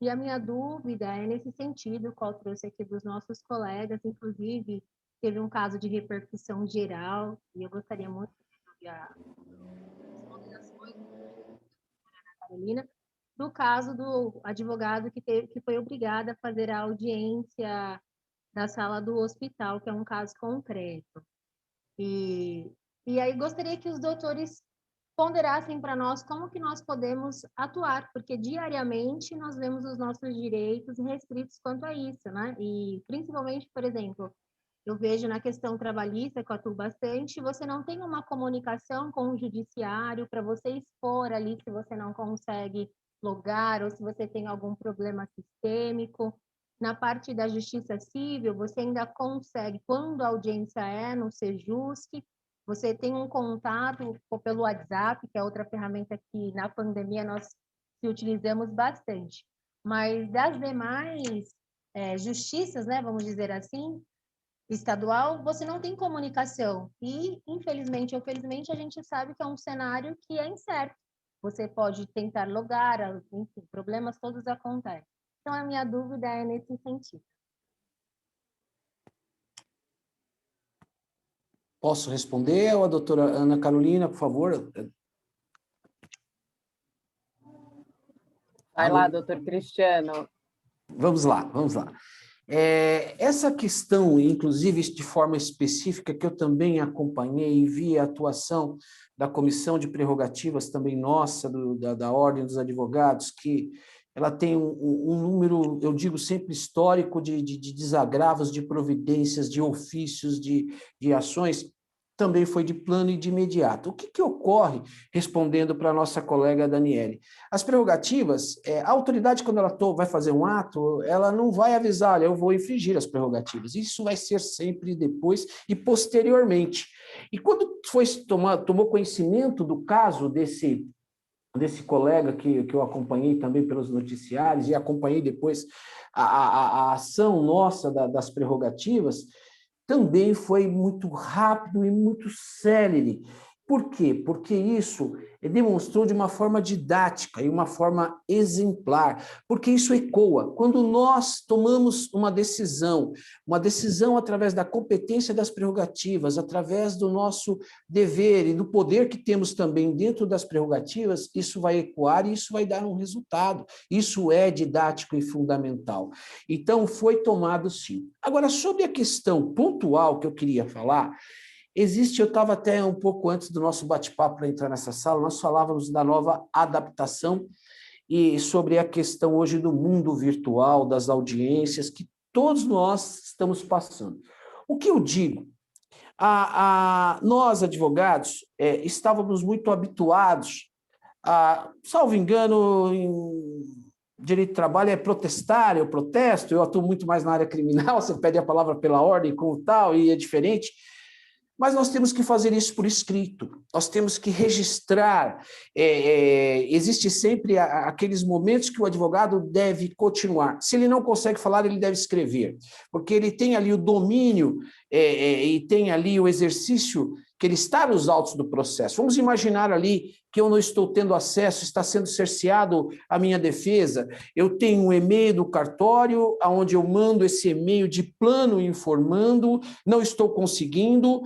E a minha dúvida é nesse sentido, qual trouxe aqui dos nossos colegas, inclusive teve um caso de repercussão geral, e eu gostaria muito as condenações da Carolina, no caso do advogado que foi obrigado a fazer a audiência na sala do hospital, que é um caso concreto. E aí gostaria que os doutores ponderassem para nós como que nós podemos atuar, porque diariamente nós vemos os nossos direitos restritos quanto a isso, né? E principalmente, por exemplo, eu vejo na questão trabalhista, que eu atuo bastante, você não tem uma comunicação com o judiciário para você expor ali se você não consegue logar ou se você tem algum problema sistêmico. Na parte da justiça civil, você ainda consegue, quando a audiência é no Sejusc, você tem um contato pelo WhatsApp, que é outra ferramenta que na pandemia nós se utilizamos bastante. Mas das demais justiças, né, vamos dizer assim, estadual, você não tem comunicação. E, infelizmente ou felizmente, a gente sabe que é um cenário que é incerto. Você pode tentar logar, enfim, problemas todos acontecem. Então, a minha dúvida é nesse sentido. Posso responder, ou a doutora Ana Carolina, por favor? Vai lá, doutor Cristiano. Vamos lá, vamos lá. Essa questão, inclusive de forma específica, que eu também acompanhei e vi a atuação da Comissão de Prerrogativas, também nossa, da Ordem dos Advogados, que ela tem um número, eu digo sempre, histórico de desagravos, de providências, de ofícios, de ações, também foi de plano e de imediato. O que ocorre, respondendo para a nossa colega Daniele? As prerrogativas, a autoridade, quando ela vai fazer um ato, ela não vai avisar, olha, eu vou infringir as prerrogativas. Isso vai ser sempre depois e posteriormente. E quando tomou conhecimento do caso desse colega que eu acompanhei também pelos noticiários e acompanhei depois a ação nossa das prerrogativas, também foi muito rápido e muito célere. Por quê? Porque isso demonstrou de uma forma didática e uma forma exemplar, porque isso ecoa. Quando nós tomamos uma decisão através da competência das prerrogativas, através do nosso dever e do poder que temos também dentro das prerrogativas, isso vai ecoar e isso vai dar um resultado. Isso é didático e fundamental. Então, foi tomado sim. Agora, sobre a questão pontual que eu queria falar, eu estava até um pouco antes do nosso bate-papo para entrar nessa sala, nós falávamos da nova adaptação e sobre a questão hoje do mundo virtual, das audiências, que todos nós estamos passando. O que eu digo? Nós, advogados, estávamos muito habituados salvo engano, em direito de trabalho é protestar, eu protesto, eu atuo muito mais na área criminal, você pede a palavra pela ordem como tal, e é diferente. Mas nós temos que fazer isso por escrito, nós temos que registrar. Existe sempre aqueles momentos que o advogado deve continuar. Se ele não consegue falar, ele deve escrever, porque ele tem ali o domínio e tem ali o exercício que ele está nos autos do processo. Vamos imaginar ali que eu não estou tendo acesso, está sendo cerceado a minha defesa, eu tenho um e-mail do cartório, onde eu mando esse e-mail de plano informando, não estou conseguindo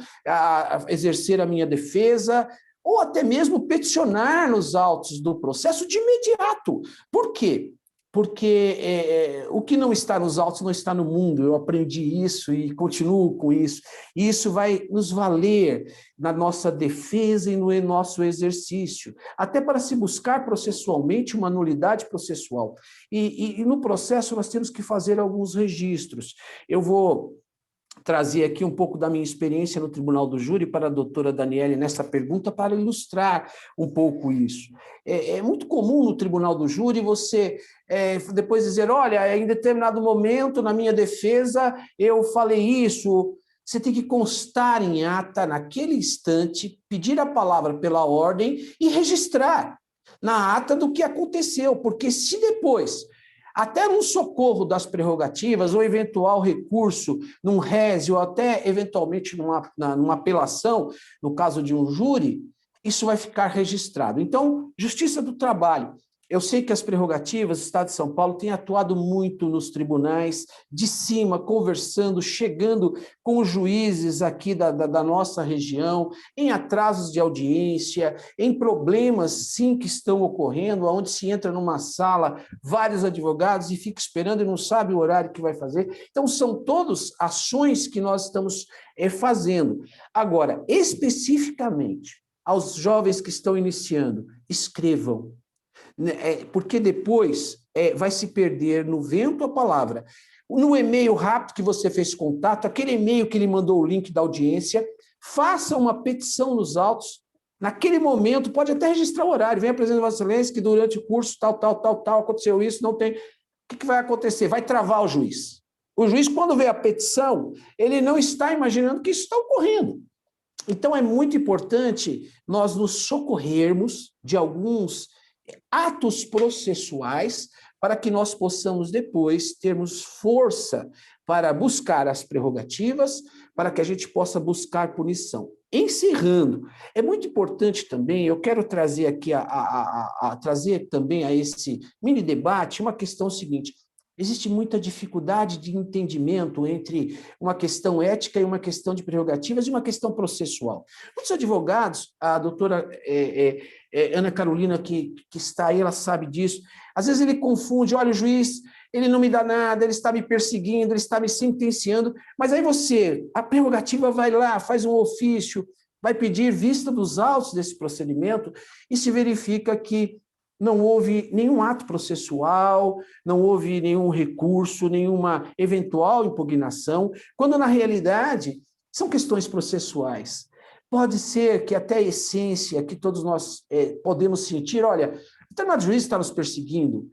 exercer a minha defesa, ou até mesmo peticionar nos autos do processo de imediato. Por quê? Porque o que não está nos autos não está no mundo, eu aprendi isso e continuo com isso, e isso vai nos valer na nossa defesa e no nosso exercício, até para se buscar processualmente uma nulidade processual. E no processo nós temos que fazer alguns registros. Eu vou trazer aqui um pouco da minha experiência no Tribunal do Júri para a doutora Daniele nessa pergunta para ilustrar um pouco isso. É muito comum no Tribunal do Júri você depois dizer, olha, em determinado momento na minha defesa eu falei isso. Você tem que constar em ata naquele instante, pedir a palavra pela ordem e registrar na ata do que aconteceu, porque se depois até num socorro das prerrogativas, ou eventual recurso num rese, ou até eventualmente numa apelação, no caso de um júri, isso vai ficar registrado. Então, Justiça do Trabalho, Eu sei que as prerrogativas do Estado de São Paulo têm atuado muito nos tribunais, de cima, conversando, chegando com os juízes aqui da nossa região, em atrasos de audiência, em problemas, sim, que estão ocorrendo, onde se entra numa sala, vários advogados, e fica esperando e não sabe o horário que vai fazer. Então, são todas ações que nós estamos fazendo. Agora, especificamente, aos jovens que estão iniciando, escrevam, porque depois vai se perder no vento a palavra. No e-mail rápido que você fez contato, aquele e-mail que ele mandou o link da audiência, faça uma petição nos autos. Naquele momento, pode até registrar o horário, venha apresentar Vossa Excelência que durante o curso tal, aconteceu isso, não tem. O que vai acontecer? Vai travar o juiz. O juiz, quando vê a petição, ele não está imaginando que isso está ocorrendo. Então, é muito importante nós nos socorrermos de alguns atos processuais para que nós possamos depois termos força para buscar as prerrogativas, para que a gente possa buscar punição. Encerrando, é muito importante também, eu quero trazer aqui trazer também a esse mini debate uma questão seguinte: existe muita dificuldade de entendimento entre uma questão ética e uma questão de prerrogativas e uma questão processual. Muitos advogados, a doutora Ana Carolina, que está aí, ela sabe disso, às vezes ele confunde, olha, o juiz, ele não me dá nada, ele está me perseguindo, ele está me sentenciando, mas aí você, a prerrogativa vai lá, faz um ofício, vai pedir vista dos autos desse procedimento e se verifica que não houve nenhum ato processual, não houve nenhum recurso, nenhuma eventual impugnação, quando na realidade são questões processuais. Pode ser que até a essência que todos nós podemos sentir, olha, o determinado juiz está nos perseguindo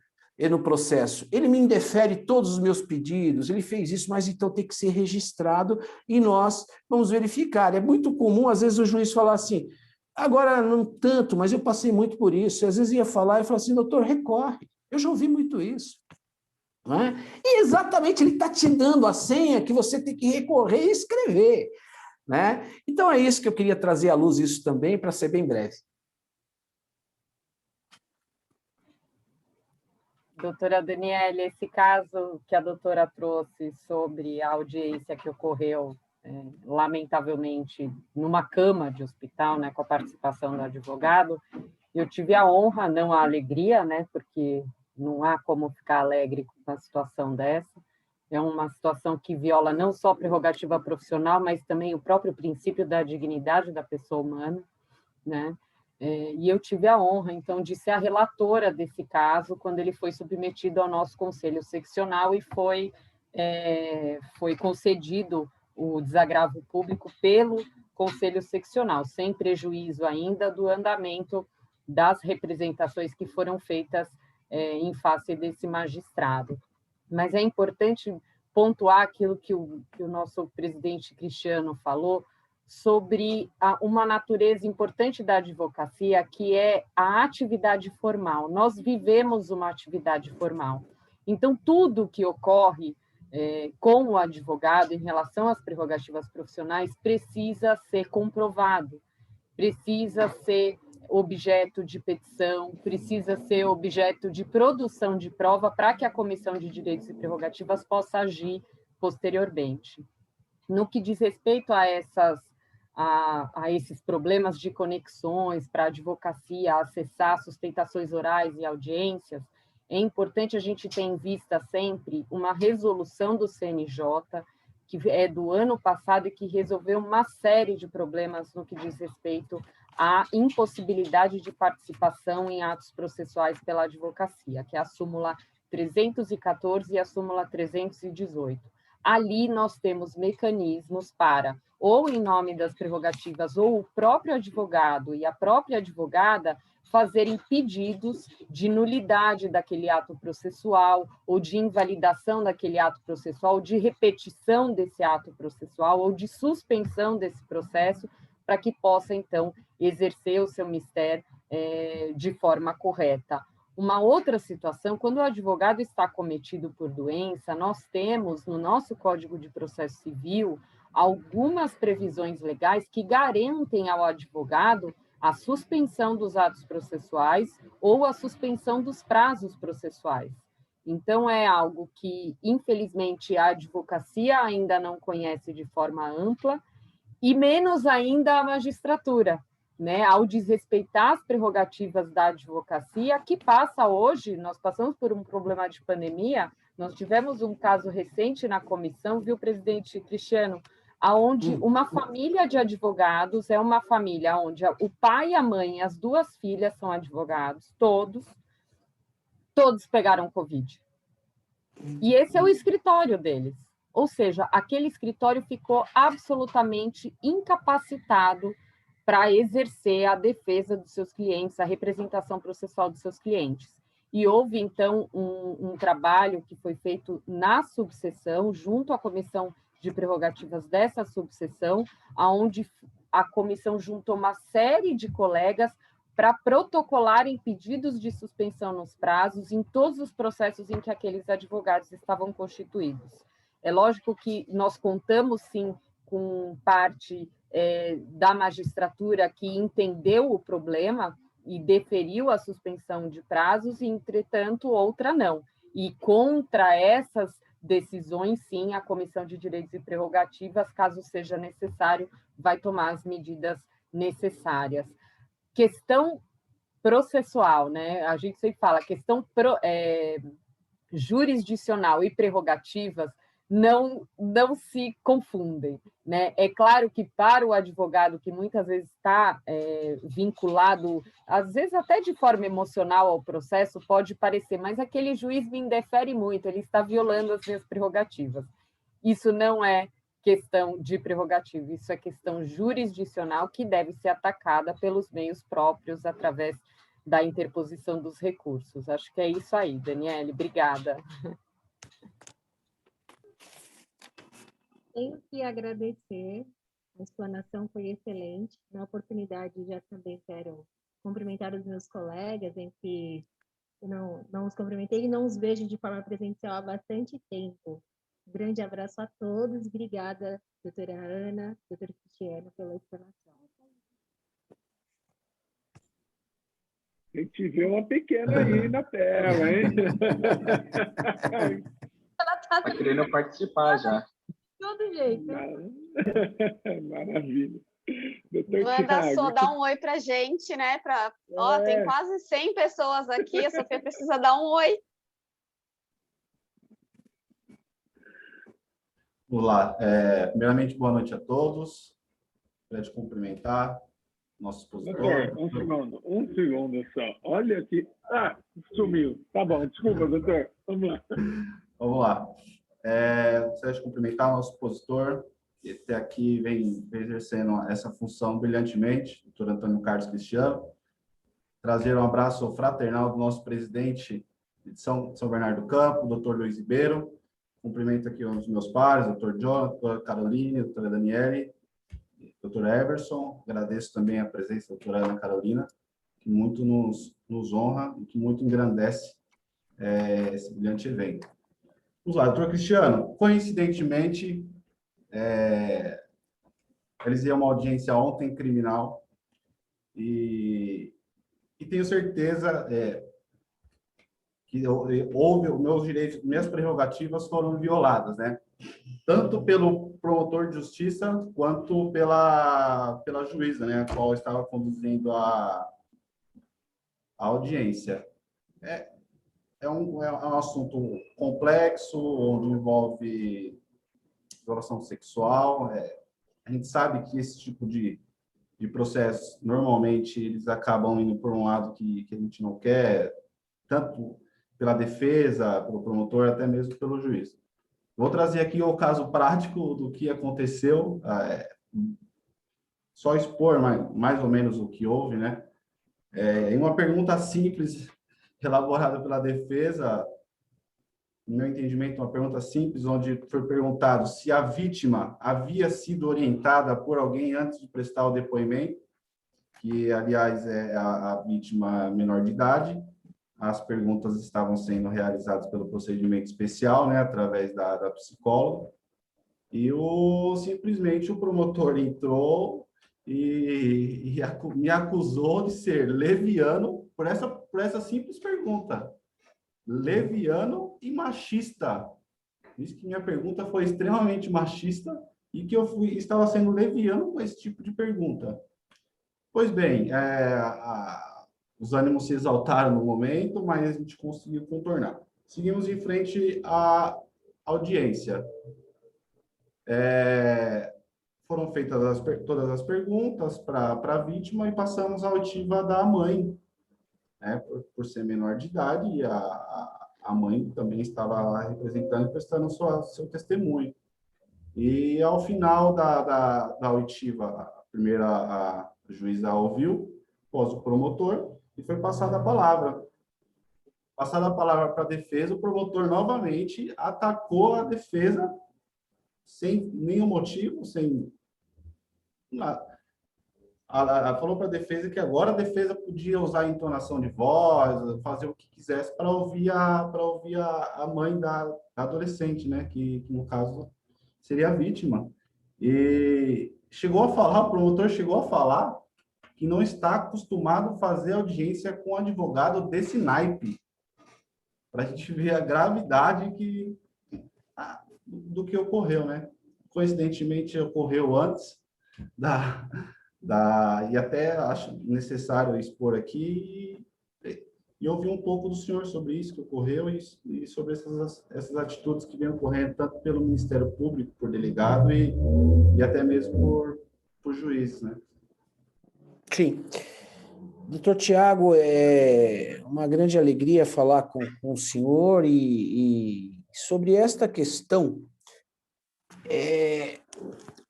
no processo, ele me indefere todos os meus pedidos, ele fez isso, mas então tem que ser registrado e nós vamos verificar. É muito comum, às vezes, o juiz falar assim, agora não tanto, mas eu passei muito por isso, às vezes ia falar e falar assim, doutor, recorre, eu já ouvi muito isso. Não é? E exatamente ele está te dando a senha que você tem que recorrer e escrever. Né? Então é isso que eu queria trazer à luz, isso também, para ser bem breve. Doutora Daniele, esse caso que a doutora trouxe sobre a audiência que ocorreu, lamentavelmente, numa cama de hospital, né, com a participação do advogado, eu tive a honra, não a alegria, né, porque não há como ficar alegre com uma situação dessa. É uma situação que viola não só a prerrogativa profissional, mas também o próprio princípio da dignidade da pessoa humana, né? E eu tive a honra, então, de ser a relatora desse caso, quando ele foi submetido ao nosso conselho seccional e foi concedido o desagravo público pelo conselho seccional, sem prejuízo ainda do andamento das representações que foram feitas em face desse magistrado. Mas é importante pontuar aquilo que o nosso presidente Cristiano falou sobre uma natureza importante da advocacia, que é a atividade formal. Nós vivemos uma atividade formal. Então, tudo que ocorre com o advogado em relação às prerrogativas profissionais precisa ser comprovado, precisa ser objeto de petição, precisa ser objeto de produção de prova para que a Comissão de Direitos e Prerrogativas possa agir posteriormente. No que diz respeito a esses problemas de conexões para a advocacia, acessar sustentações orais e audiências, é importante a gente ter em vista sempre uma resolução do CNJ, que é do ano passado e que resolveu uma série de problemas no que diz respeito à impossibilidade de participação em atos processuais pela advocacia, que é a súmula 314 e a súmula 318. Ali nós temos mecanismos para, ou em nome das prerrogativas, ou o próprio advogado e a própria advogada fazerem pedidos de nulidade daquele ato processual, ou de invalidação daquele ato processual, ou de repetição desse ato processual, ou de suspensão desse processo, para que possa, então, exercer o seu mistério de forma correta. Uma outra situação, quando o advogado está cometido por doença, nós temos no nosso Código de Processo Civil algumas previsões legais que garantem ao advogado a suspensão dos atos processuais ou a suspensão dos prazos processuais. Então, é algo que, infelizmente, a advocacia ainda não conhece de forma ampla, e menos ainda a magistratura, né? Ao desrespeitar as prerrogativas da advocacia, que passa hoje, nós passamos por um problema de pandemia, nós tivemos um caso recente na comissão, viu, presidente Cristiano, aonde uma família de advogados é uma família onde o pai, a mãe e as duas filhas são advogados, todos pegaram Covid. E esse é o escritório deles. Ou seja, aquele escritório ficou absolutamente incapacitado para exercer a defesa dos seus clientes, a representação processual dos seus clientes. E houve, então, um trabalho que foi feito na subseção, junto à comissão de prerrogativas dessa subseção, onde a comissão juntou uma série de colegas para protocolarem pedidos de suspensão nos prazos em todos os processos em que aqueles advogados estavam constituídos. É lógico que nós contamos, sim, com parte da magistratura que entendeu o problema e deferiu a suspensão de prazos, e, entretanto, outra não. E contra essas decisões, sim, a Comissão de Direitos e Prerrogativas, caso seja necessário, vai tomar as medidas necessárias. Questão processual, né? A gente sempre fala, questão jurisdicional e prerrogativas não se confundem, né? É claro que para o advogado que muitas vezes está vinculado, às vezes até de forma emocional ao processo, pode parecer, mas aquele juiz me indefere muito, ele está violando as minhas prerrogativas. Isso não é questão de prerrogativa, isso é questão jurisdicional que deve ser atacada pelos meios próprios através da interposição dos recursos. Acho que é isso aí, Daniele. Obrigada. Tenho que agradecer, a explanação foi excelente. Na oportunidade, já também quero cumprimentar os meus colegas, em que eu não os cumprimentei e não os vejo de forma presencial há bastante tempo. Um grande abraço a todos. Obrigada, doutora Ana, doutor Cristiano, pela explanação. A gente vê uma pequena aí na tela, hein? Ela está querendo participar já. De todo jeito. Maravilha. Doutor Wanda, Thiago. só dá um oi para a gente, né? Tem quase 100 pessoas aqui, a Sofia precisa dar um oi. Vamos lá. Primeiramente, boa noite a todos. Quero te cumprimentar, nosso expositor. Doutor, um segundo só. Olha aqui. Ah, sumiu. Tá bom, desculpa, doutor. Vamos lá. Vamos lá. Gostaria de cumprimentar o nosso expositor, que até aqui vem exercendo essa função brilhantemente, doutor Antônio Carlos Cristiano. Trazer um abraço fraternal do nosso presidente de São Bernardo do Campo, doutor Luiz Ribeiro. Cumprimento aqui os meus pares, doutor Jonathan, doutora Caroline, doutora Daniele, doutor Everson. Agradeço também a presença da doutora Ana Carolina, que muito nos honra e que muito engrandece esse brilhante evento. Vamos lá, doutor Cristiano. Coincidentemente, realizei uma audiência ontem criminal e tenho certeza que houve meus direitos, minhas prerrogativas foram violadas, né? Tanto pelo promotor de justiça quanto pela juíza, né, a qual estava conduzindo a audiência. É um assunto complexo, onde envolve violação sexual. A gente sabe que esse tipo de processos, normalmente, eles acabam indo por um lado que a gente não quer, tanto pela defesa, pelo promotor, até mesmo pelo juiz. Vou trazer aqui o caso prático do que aconteceu, só expor mais ou menos o que houve, né? Em uma pergunta simples, elaborada pela defesa, no meu entendimento, uma pergunta simples, onde foi perguntado se a vítima havia sido orientada por alguém antes de prestar o depoimento, que, aliás, é a vítima menor de idade. As perguntas estavam sendo realizadas pelo procedimento especial, né, através da psicóloga, e simplesmente o promotor entrou me acusou de ser leviano por essa simples pergunta. Leviano e machista. Diz que minha pergunta foi extremamente machista e que eu estava sendo leviano com esse tipo de pergunta. Pois bem, os ânimos se exaltaram no momento, mas a gente conseguiu contornar. Seguimos em frente à audiência. Foram feitas todas as perguntas para a vítima e passamos à oitiva da mãe, né, por ser menor de idade, e a mãe também estava lá representando e prestando seu testemunho. E ao final da oitiva, a juíza ouviu, após o promotor, e foi passada a palavra. Passada a palavra para a defesa, o promotor novamente atacou a defesa sem nenhum motivo, sem nada. Falou para a defesa que agora a defesa podia usar a entonação de voz, fazer o que quisesse para ouvir a mãe da adolescente, né? Que no caso seria a vítima. E o promotor chegou a falar que não está acostumado a fazer audiência com advogado desse naipe, para a gente ver a gravidade do que ocorreu, né? Coincidentemente, ocorreu antes e até acho necessário expor aqui e ouvir um pouco do senhor sobre isso que ocorreu e sobre essas atitudes que vêm ocorrendo tanto pelo Ministério Público, por delegado e até mesmo por juízes, né? Sim. Doutor Tiago, é uma grande alegria falar com o senhor e sobre esta questão.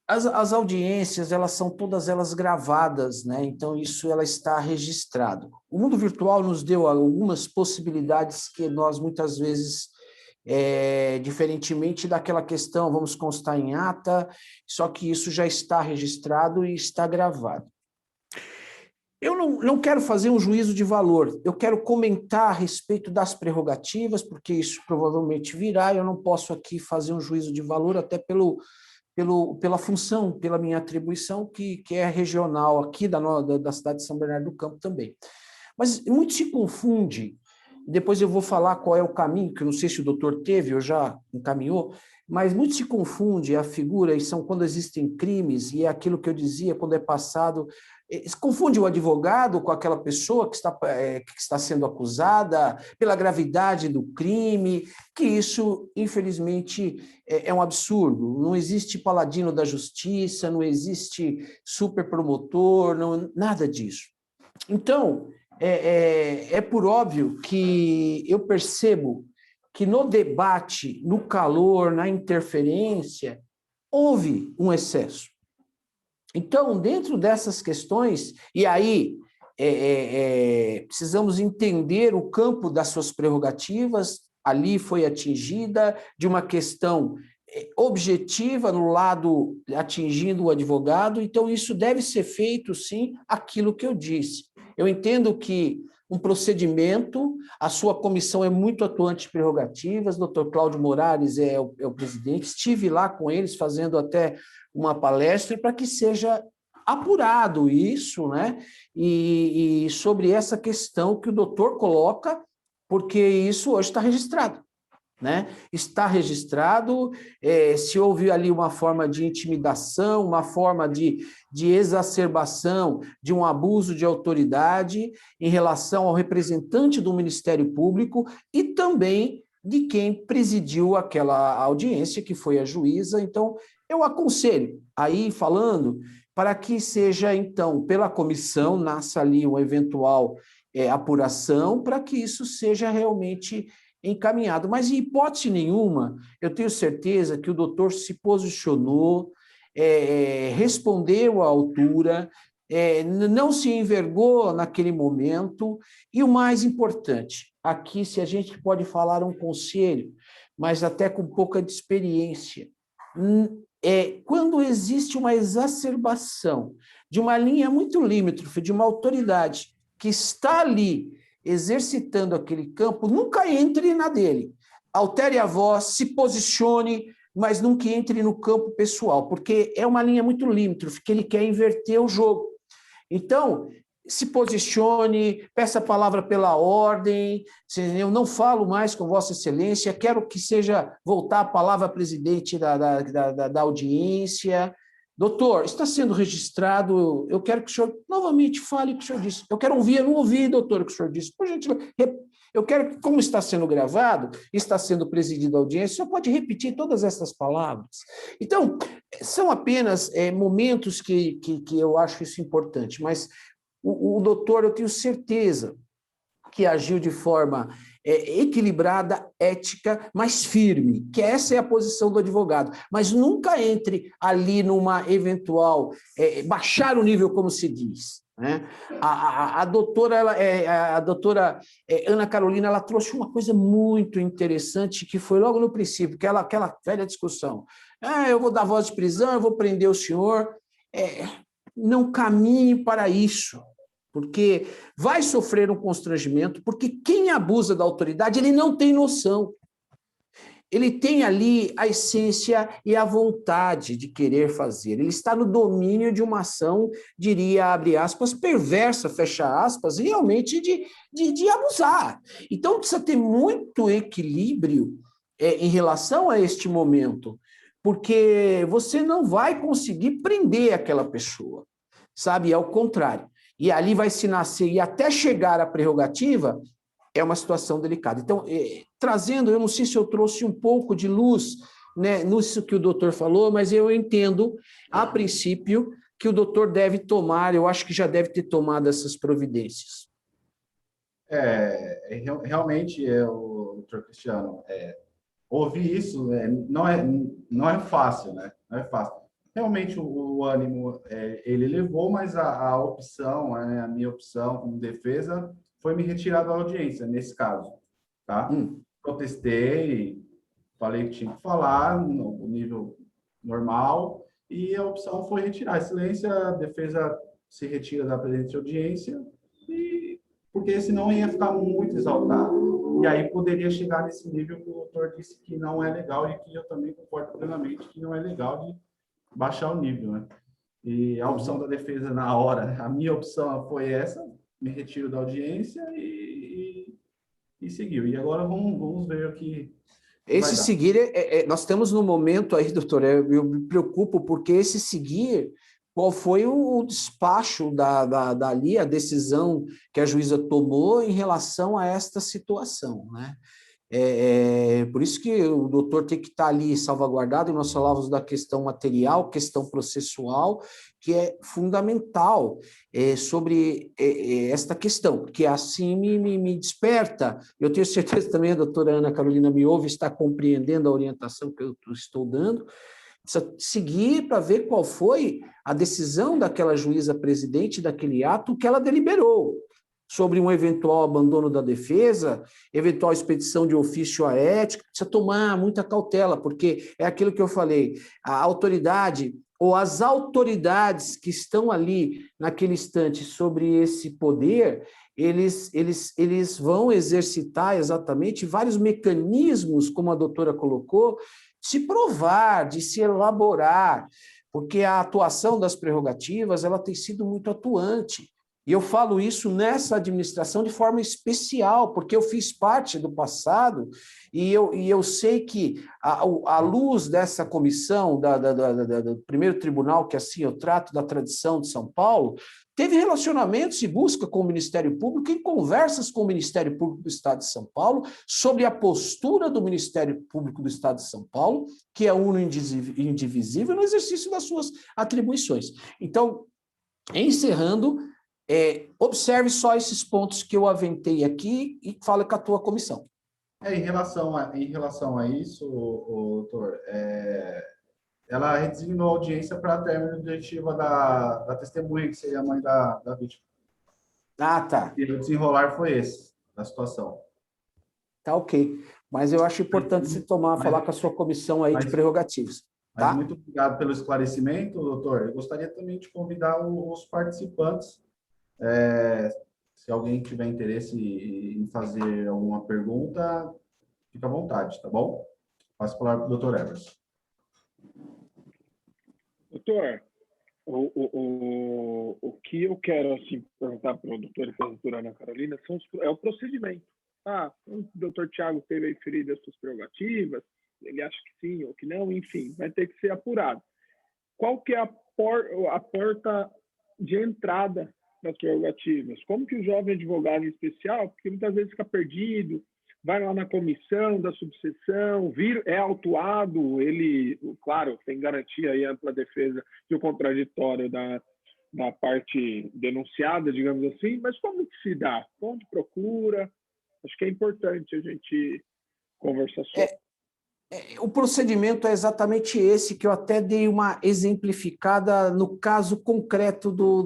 As audiências, elas são todas elas gravadas, né? Então, isso ela está registrado. O mundo virtual nos deu algumas possibilidades que nós, muitas vezes, diferentemente daquela questão, vamos constar em ata, só que isso já está registrado e está gravado. Eu não quero fazer um juízo de valor, eu quero comentar a respeito das prerrogativas, porque isso provavelmente virá, eu não posso aqui fazer um juízo de valor, até pela função, pela minha atribuição, que é regional aqui da cidade de São Bernardo do Campo também. Mas muito se confunde, depois eu vou falar qual é o caminho, que eu não sei se o doutor teve ou já encaminhou, mas muito se confunde a figura, e são quando existem crimes, e é aquilo que eu dizia, quando é passado, se confunde o advogado com aquela pessoa que está sendo acusada pela gravidade do crime, que isso, infelizmente, é um absurdo. Não existe paladino da justiça, não existe superpromotor, nada disso. Então, é por óbvio que eu percebo que no debate, no calor, na interferência, houve um excesso. Então, dentro dessas questões, e aí precisamos entender o campo das suas prerrogativas, ali foi atingida de uma questão objetiva no lado atingindo o advogado, então isso deve ser feito, sim, aquilo que eu disse. Eu entendo que um procedimento, a sua comissão é muito atuante de prerrogativas, doutor Cláudio Moraes é o presidente, estive lá com eles fazendo até uma palestra para que seja apurado isso, né? E sobre essa questão que o doutor coloca, porque isso hoje está registrado, né? Está registrado, se houve ali uma forma de intimidação, uma forma de exacerbação, de um abuso de autoridade em relação ao representante do Ministério Público e também de quem presidiu aquela audiência, que foi a juíza. Então, eu aconselho, aí falando, para que seja, então, pela comissão, nasça ali uma eventual apuração, para que isso seja realmente encaminhado. Mas, em hipótese nenhuma, eu tenho certeza que o doutor se posicionou, respondeu à altura, não se envergou naquele momento, e o mais importante, aqui, se a gente pode falar um conselho, mas até com pouca de experiência, quando existe uma exacerbação de uma linha muito limítrofe, de uma autoridade que está ali exercitando aquele campo, nunca entre na dele. Altere a voz, se posicione, mas não que entre no campo pessoal, porque é uma linha muito limítrofe, que ele quer inverter o jogo. Então, se posicione, peça a palavra pela ordem, eu não falo mais com Vossa Excelência, quero que seja voltar a palavra à presidente da audiência. Doutor, está sendo registrado, eu quero que o senhor novamente fale o que o senhor disse. Eu quero ouvir, eu não ouvi, doutor, o que o senhor disse. Por gentileza, eu quero que, como está sendo gravado, está sendo presidida a audiência, o senhor pode repetir todas essas palavras. Então, são apenas momentos que eu acho isso importante, mas o doutor, eu tenho certeza que agiu de forma equilibrada, ética, mas firme, que essa é a posição do advogado. Mas nunca entre ali numa eventual baixar o nível, como se diz. Né? A doutora Ana Carolina, ela trouxe uma coisa muito interessante, que foi logo no princípio, aquela velha discussão. Eu vou dar voz de prisão, eu vou prender o senhor. Não caminhe para isso, porque vai sofrer um constrangimento, porque quem abusa da autoridade, ele não tem noção. Ele tem ali a essência e a vontade de querer fazer. Ele está no domínio de uma ação, diria, abre aspas, perversa, fecha aspas, realmente de abusar. Então, precisa ter muito equilíbrio em relação a este momento, porque você não vai conseguir prender aquela pessoa, sabe? É o contrário. E ali vai se nascer, e até chegar à prerrogativa, é uma situação delicada. Então, trazendo, eu não sei se eu trouxe um pouco de luz, né, nisso que o doutor falou, mas eu entendo, a princípio, que o doutor deve tomar, eu acho que já deve ter tomado essas providências. Realmente, o doutor Cristiano, ouvir isso não é fácil, né? Não é fácil. Realmente o ânimo ele levou, mas a opção, a minha opção como defesa foi me retirar da audiência, nesse caso. Tá? Protestei, falei que tinha que falar no nível normal, e a opção foi retirar. Excelência, a defesa se retira da presente audiência, porque senão ia ficar muito exaltado. E aí poderia chegar nesse nível que o doutor disse que não é legal, e que eu também concordo plenamente que não é legal de baixar o nível, né? E a opção da defesa na hora, a minha opção foi essa, me retiro da audiência e seguiu. E agora vamos ver o que esse seguir, nós estamos no momento aí, doutor, eu me preocupo porque esse seguir, qual foi o despacho dali, a decisão que a juíza tomou em relação a esta situação, né? Por isso que o doutor tem que estar ali salvaguardado, e nós falávamos da questão material, questão processual, que é fundamental sobre esta questão, que assim me desperta. Eu tenho certeza também, a doutora Ana Carolina me ouve, está compreendendo a orientação que eu estou dando, precisa seguir para ver qual foi a decisão daquela juíza presidente daquele ato que ela deliberou sobre um eventual abandono da defesa, eventual expedição de ofício à ética. Precisa tomar muita cautela, porque é aquilo que eu falei, a autoridade ou as autoridades que estão ali naquele instante sobre esse poder, eles vão exercitar exatamente vários mecanismos, como a doutora colocou, de se provar, de se elaborar, porque a atuação das prerrogativas ela tem sido muito atuante. E eu falo isso nessa administração de forma especial, porque eu fiz parte do passado e eu sei que, à luz dessa comissão do primeiro tribunal, que assim eu trato, da tradição de São Paulo, teve relacionamentos e busca com o Ministério Público e conversas com o Ministério Público do Estado de São Paulo sobre a postura do Ministério Público do Estado de São Paulo, que é uno indivisível no exercício das suas atribuições. Então, encerrando, observe só esses pontos que eu aventei aqui e fale com a tua comissão. Em relação a isso, doutor, ela designou a audiência para término de oitiva da testemunha, que seria a mãe da vítima. Ah, tá. E o desenrolar foi esse, da situação. Tá, ok. Mas eu acho importante você falar com a sua comissão aí de prerrogativas. Tá? Muito obrigado pelo esclarecimento, doutor. Eu gostaria também de convidar os participantes. Se alguém tiver interesse em fazer alguma pergunta, fica à vontade, tá bom? Passo a palavra para o doutor Everson. Doutor, o que eu quero assim, perguntar para o doutor e para a doutora Ana Carolina é o procedimento. O doutor Tiago teve aí ferido as suas prerrogativas, ele acha que sim ou que não, enfim, vai ter que ser apurado. Qual que é a porta de entrada das prerrogativas? Como que o jovem advogado em especial, porque muitas vezes fica perdido, vai lá na comissão da subseção, é autuado, ele, claro, tem garantia e ampla defesa do contraditório da parte denunciada, digamos assim, mas como que se dá? Onde procura? Acho que é importante a gente conversar sobre. O procedimento é exatamente esse, que eu até dei uma exemplificada no caso concreto do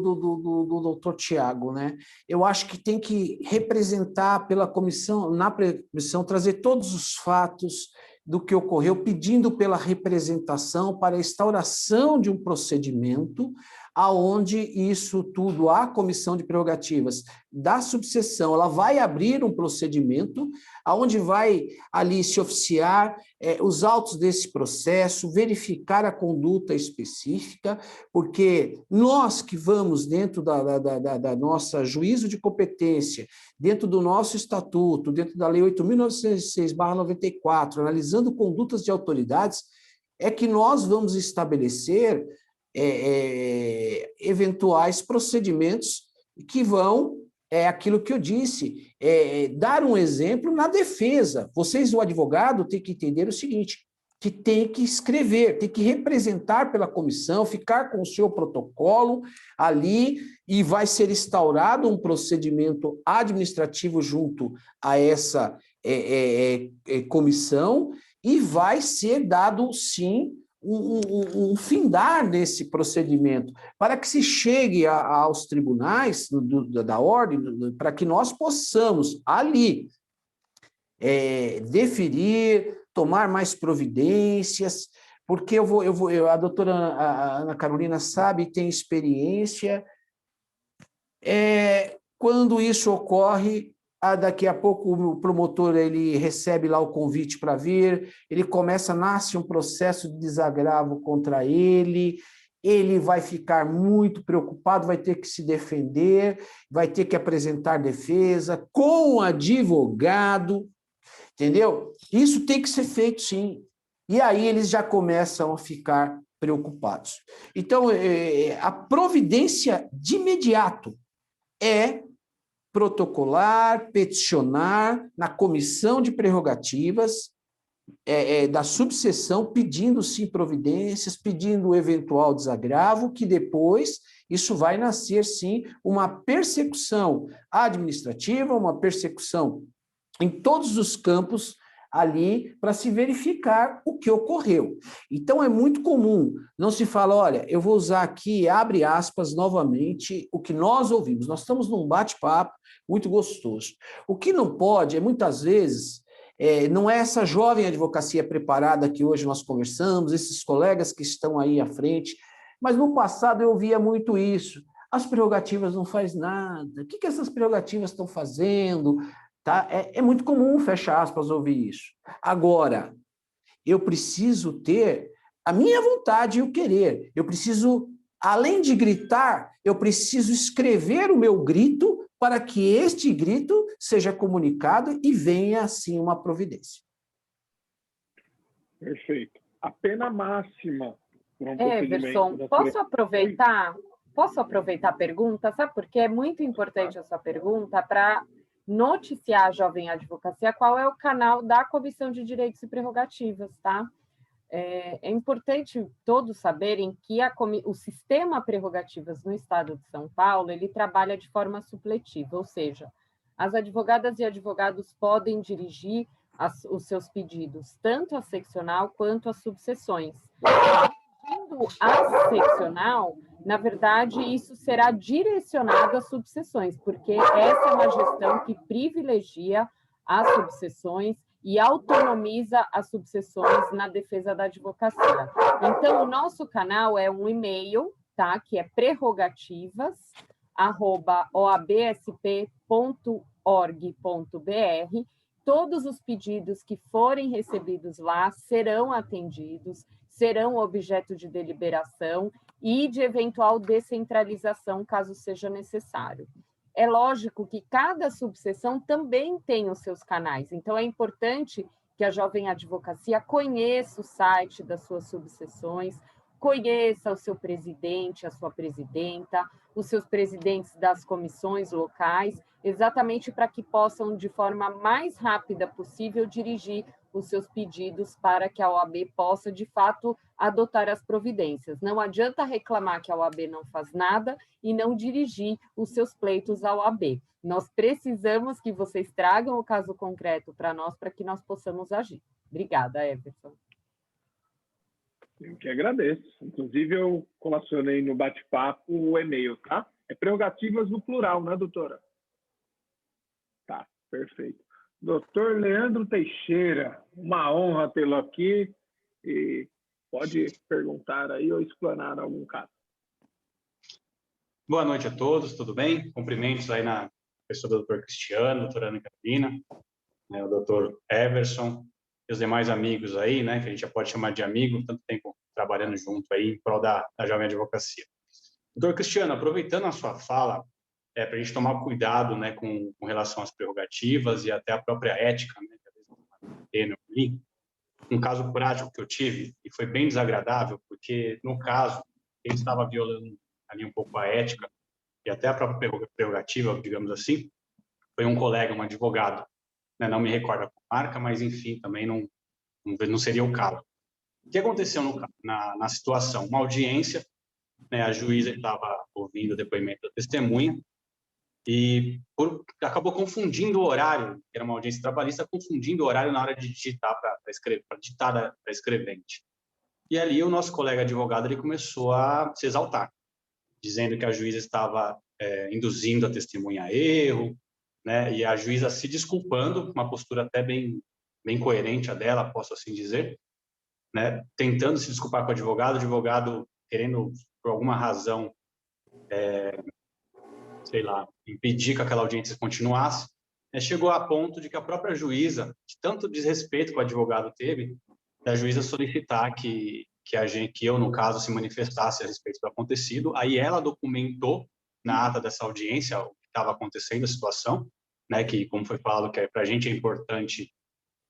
doutor Tiago, né? Eu acho que tem que representar pela comissão, na comissão, trazer todos os fatos do que ocorreu, pedindo pela representação para a instauração de um procedimento aonde isso tudo, a comissão de prerrogativas da subseção, ela vai abrir um procedimento aonde vai ali se oficiar os autos desse processo, verificar a conduta específica, porque nós que vamos dentro da nossa juízo de competência, dentro do nosso estatuto, dentro da Lei 8.906/94, analisando condutas de autoridades, é que nós vamos estabelecer eventuais procedimentos que vão, aquilo que eu disse, dar um exemplo na defesa. Vocês, o advogado, tem que entender o seguinte, que tem que escrever, tem que representar pela comissão, ficar com o seu protocolo ali e vai ser instaurado um procedimento administrativo junto a essa comissão e vai ser dado, sim, um findar nesse procedimento, para que se chegue aos tribunais da ordem, para que nós possamos ali deferir, tomar mais providências, porque a doutora Ana Carolina sabe, tem experiência, quando isso ocorre, daqui a pouco o promotor ele recebe lá o convite para vir, nasce um processo de desagravo contra ele vai ficar muito preocupado, vai ter que se defender, vai ter que apresentar defesa com o advogado, entendeu? Isso tem que ser feito, sim. E aí eles já começam a ficar preocupados. Então, a providência de imediato é protocolar, peticionar na comissão de prerrogativas da subseção, pedindo sim providências, pedindo o eventual desagravo, que depois isso vai nascer sim uma persecução administrativa, uma persecução em todos os campos ali para se verificar o que ocorreu. Então, é muito comum, não se fala, olha, eu vou usar aqui, abre aspas, novamente, o que nós ouvimos. Nós estamos num bate-papo muito gostoso. O que não pode, muitas vezes, não é essa jovem advocacia preparada que hoje nós conversamos, esses colegas que estão aí à frente, mas no passado eu ouvia muito isso. As prerrogativas não fazem nada. O que essas prerrogativas estão fazendo? Tá? É muito comum, fecha aspas, ouvir isso. Agora, eu preciso ter a minha vontade e o querer. Eu preciso, além de gritar, eu preciso escrever o meu grito para que este grito seja comunicado e venha, assim, uma providência. Perfeito. A pena máxima para um Everson, posso aproveitar a pergunta? Sabe por quê? É muito importante essa pergunta para noticiar a Jovem Advocacia qual é o canal da Comissão de Direitos e Prerrogativas, tá? É importante todos saberem que o sistema prerrogativas no Estado de São Paulo, ele trabalha de forma supletiva, ou seja, as advogadas e advogados podem dirigir os seus pedidos, tanto a seccional quanto as subseções. Indo à seccional, na verdade, isso será direcionado às subseções, porque essa é uma gestão que privilegia as subseções e autonomiza as subseções na defesa da advocacia. Então, o nosso canal é um e-mail, tá? Que é prerrogativas@oabsp.org.br. Todos os pedidos que forem recebidos lá serão atendidos. serão objeto de deliberação e de eventual descentralização, caso seja necessário. É lógico que cada subseção também tem os seus canais, então é importante que a Jovem Advocacia conheça o site das suas subseções, conheça o seu presidente, a sua presidenta, os seus presidentes das comissões locais, exatamente para que possam, de forma mais rápida possível, dirigir os seus pedidos para que a OAB possa, de fato, adotar as providências. Não adianta reclamar que a OAB não faz nada e não dirigir os seus pleitos à OAB. Nós precisamos que vocês tragam o caso concreto para nós, para que nós possamos agir. Obrigada, Everson. Eu que agradeço. Inclusive, eu colacionei no bate-papo o e-mail, tá? É prerrogativas no plural, né, doutora? Tá, perfeito. Doutor Leandro Teixeira, uma honra tê-lo aqui e pode perguntar aí ou explanar algum caso. Boa noite a todos, tudo bem? Cumprimentos aí na pessoa do doutor Cristiano, doutora Ana Carolina, né, o doutor Everson e os demais amigos aí, né, que a gente já pode chamar de amigo, tanto tempo trabalhando junto aí em prol da Jovem Advocacia. Doutor Cristiano, aproveitando a sua fala, para a gente tomar cuidado, né, com relação às prerrogativas e até a própria ética, né, um caso prático que eu tive, e foi bem desagradável, porque, no caso, ele estava violando ali um pouco a ética e até a própria prerrogativa, digamos assim, foi um colega, um advogado, né, não me recordo a marca, mas, enfim, também não seria o caso. O que aconteceu na situação? Uma audiência, né, a juíza estava ouvindo o depoimento da testemunha, e acabou confundindo o horário, que era uma audiência trabalhista, confundindo o horário na hora de digitar para ditar para a escrevente. E ali o nosso colega advogado ele começou a se exaltar, dizendo que a juíza estava induzindo a testemunha a erro, né, e a juíza se desculpando, uma postura até bem coerente a dela, posso assim dizer, né, tentando se desculpar com o advogado querendo, por alguma razão, sei lá, impedir que aquela audiência continuasse, chegou a ponto de que a própria juíza, de tanto desrespeito que o advogado teve, da juíza solicitar que eu, no caso, se manifestasse a respeito do acontecido. Aí ela documentou na ata dessa audiência o que estava acontecendo, a situação, né, que, como foi falado, que para a gente é importante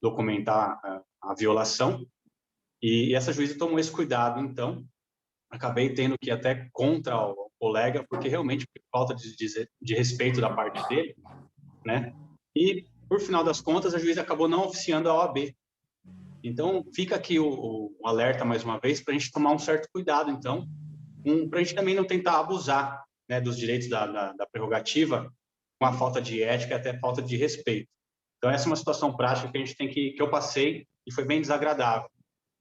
documentar a violação, e essa juíza tomou esse cuidado, então, acabei tendo que ir até contra o colega, porque realmente, por falta de respeito da parte dele, né? E, por final das contas, a juíza acabou não oficiando a OAB. Então, fica aqui o alerta, mais uma vez, para a gente tomar um certo cuidado, então, para a gente também não tentar abusar, né, dos direitos da prerrogativa com a falta de ética e até falta de respeito. Então, essa é uma situação prática que a gente tem que eu passei e foi bem desagradável,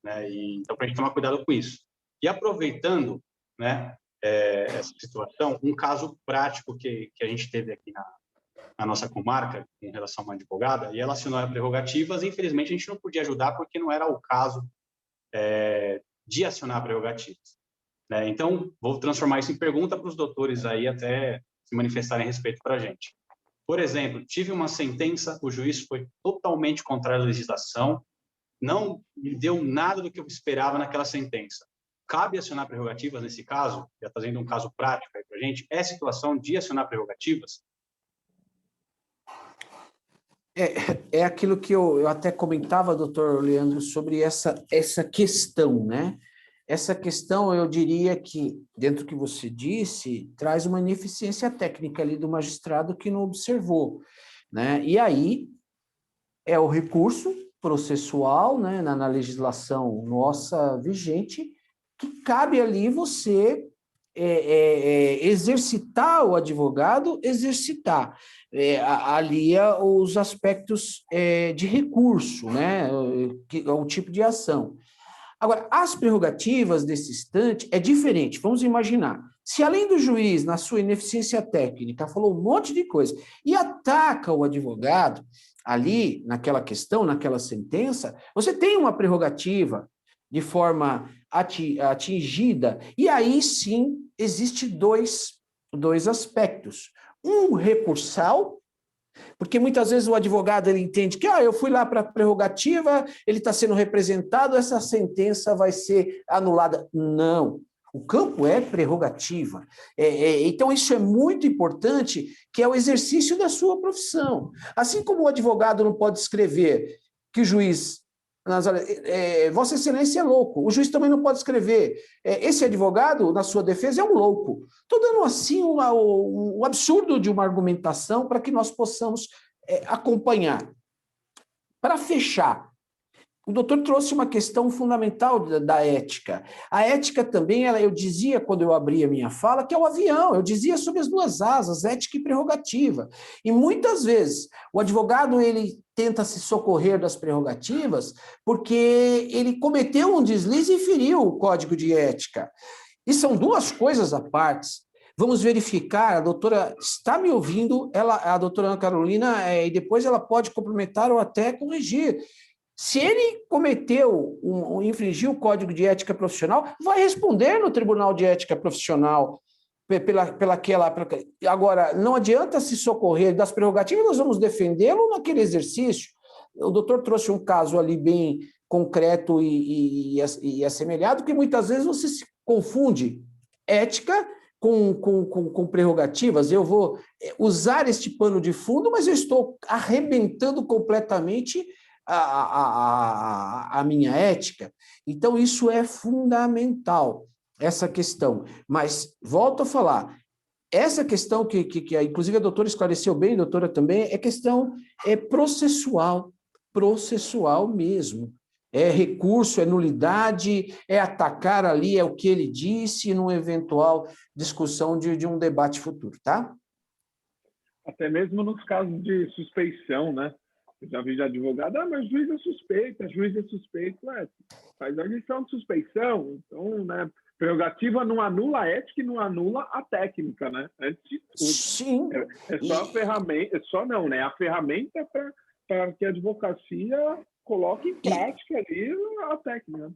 né? Então, para a gente tomar cuidado com isso. E aproveitando, né, essa situação, um caso prático que a gente teve aqui na nossa comarca, em relação a uma advogada, e ela assinou as prerrogativas, e infelizmente a gente não podia ajudar porque não era o caso de acionar prerrogativas, né? Então, vou transformar isso em pergunta para os doutores aí até se manifestarem a respeito para a gente. Por exemplo, tive uma sentença, o juiz foi totalmente contrário à legislação, não me deu nada do que eu esperava naquela sentença. Cabe acionar prerrogativas nesse caso? Já trazendo um caso prático aí para a gente, é situação de acionar prerrogativas? É aquilo que eu até comentava, doutor Leandro, sobre essa questão, né? Essa questão, eu diria que, dentro do que você disse, traz uma ineficiência técnica ali do magistrado que não observou, né? E aí, é o recurso processual, né, na legislação nossa vigente, que cabe ali você exercitar o advogado, exercitar ali os aspectos de recurso, né, que é o tipo de ação. Agora, as prerrogativas desse instante é diferente. Vamos imaginar, se além do juiz, na sua ineficiência técnica, falou um monte de coisa e ataca o advogado ali, naquela questão, naquela sentença, você tem uma prerrogativa de forma atingida, e aí sim existe dois aspectos. Um recursal Porque muitas vezes o advogado ele entende que eu fui lá para a prerrogativa, ele está sendo representado, essa sentença vai ser anulada. Não. O campo é prerrogativa. Então, isso é muito importante, que é o exercício da sua profissão. Assim como o advogado não pode escrever que o juiz... Vossa Excelência é louco. O juiz também não pode escrever. Esse advogado, na sua defesa, é um louco. Estou dando, assim, o absurdo de uma argumentação para que nós possamos acompanhar. Para fechar, o doutor trouxe uma questão fundamental da ética. A ética também, eu dizia, quando eu abri a minha fala, que é o avião. Eu dizia sobre as duas asas, ética e prerrogativa. E muitas vezes o advogado ele tenta se socorrer das prerrogativas porque ele cometeu um deslize e feriu o código de ética. E são duas coisas à parte. Vamos verificar, a doutora está me ouvindo, a doutora Ana Carolina, e depois ela pode complementar ou até corrigir. Se ele cometeu, infringiu o Código de Ética Profissional, vai responder no Tribunal de Ética Profissional Agora, não adianta se socorrer das prerrogativas, nós vamos defendê-lo naquele exercício. O doutor trouxe um caso ali bem concreto e assemelhado, que muitas vezes você se confunde ética com prerrogativas. Eu vou usar este pano de fundo, mas eu estou arrebentando completamente a minha ética. Então, isso é fundamental, essa questão. Mas, volto a falar, essa questão que inclusive a doutora esclareceu bem, a doutora também, é questão processual mesmo. É recurso, é nulidade, é atacar ali, é o que ele disse, numa eventual discussão de um debate futuro, tá? Até mesmo nos casos de suspeição, né? Eu já vi de advogado, mas juiz é suspeito, faz a lição de suspeição, então, né, prerrogativa não anula a ética e não anula a técnica, né? Antes de tudo. Sim. É só a ferramenta, né? A ferramenta para que a advocacia coloque em prática ali a técnica.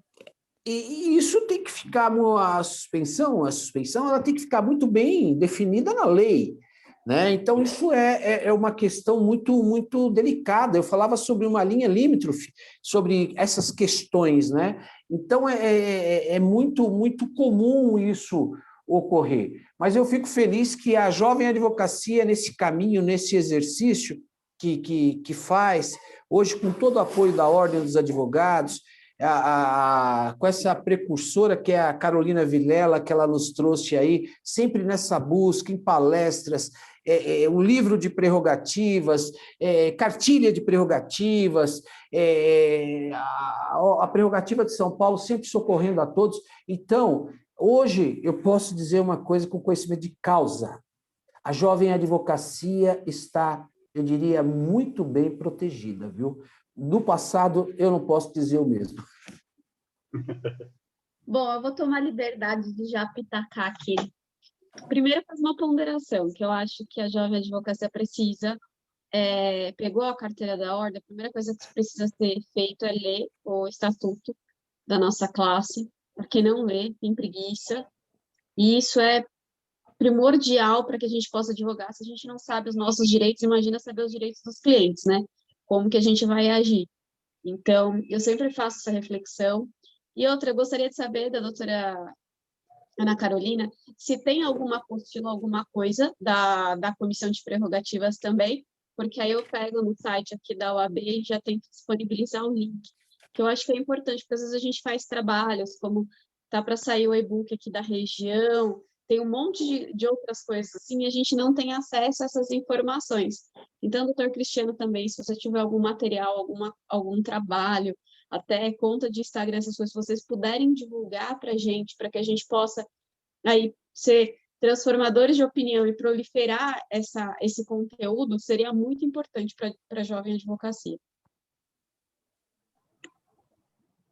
E isso tem que ficar, a suspeição ela tem que ficar muito bem definida na lei. Né? Então, isso é uma questão muito, muito delicada. Eu falava sobre uma linha limítrofe, sobre essas questões. Né? Então, é muito, muito comum isso ocorrer. Mas eu fico feliz que a jovem advocacia, nesse caminho, nesse exercício que faz, hoje, com todo o apoio da Ordem dos Advogados, com essa precursora que é a Carolina Vilela, que ela nos trouxe aí, sempre nessa busca, em palestras, um livro de prerrogativas, cartilha de prerrogativas, a prerrogativa de São Paulo sempre socorrendo a todos. Então, hoje, eu posso dizer uma coisa com conhecimento de causa. A jovem advocacia está, eu diria, muito bem protegida, viu? No passado, eu não posso dizer o mesmo. Bom, eu vou tomar liberdade de já pitacar aqui. Primeiro, fazer uma ponderação, que eu acho que a jovem advocacia precisa. Pegou a carteira da ordem, a primeira coisa que precisa ser feito é ler o estatuto da nossa classe, porque não lê, tem preguiça, e isso é primordial para que a gente possa advogar. Se a gente não sabe os nossos direitos, imagina saber os direitos dos clientes, né? Como que a gente vai agir. Então, eu sempre faço essa reflexão. E outra, eu gostaria de saber da doutora Ana Carolina, se tem alguma apostila, alguma coisa da Comissão de Prerrogativas também, porque aí eu pego no site aqui da OAB e já tento disponibilizar o link, que eu acho que é importante, porque às vezes a gente faz trabalhos, como tá para sair o e-book aqui da região, tem um monte de outras coisas assim, e a gente não tem acesso a essas informações. Então, doutor Cristiano, também, se você tiver algum material, algum trabalho, até conta de Instagram, essas coisas, se vocês puderem divulgar para que a gente possa aí ser transformadores de opinião e proliferar esse conteúdo, seria muito importante para a jovem advocacia.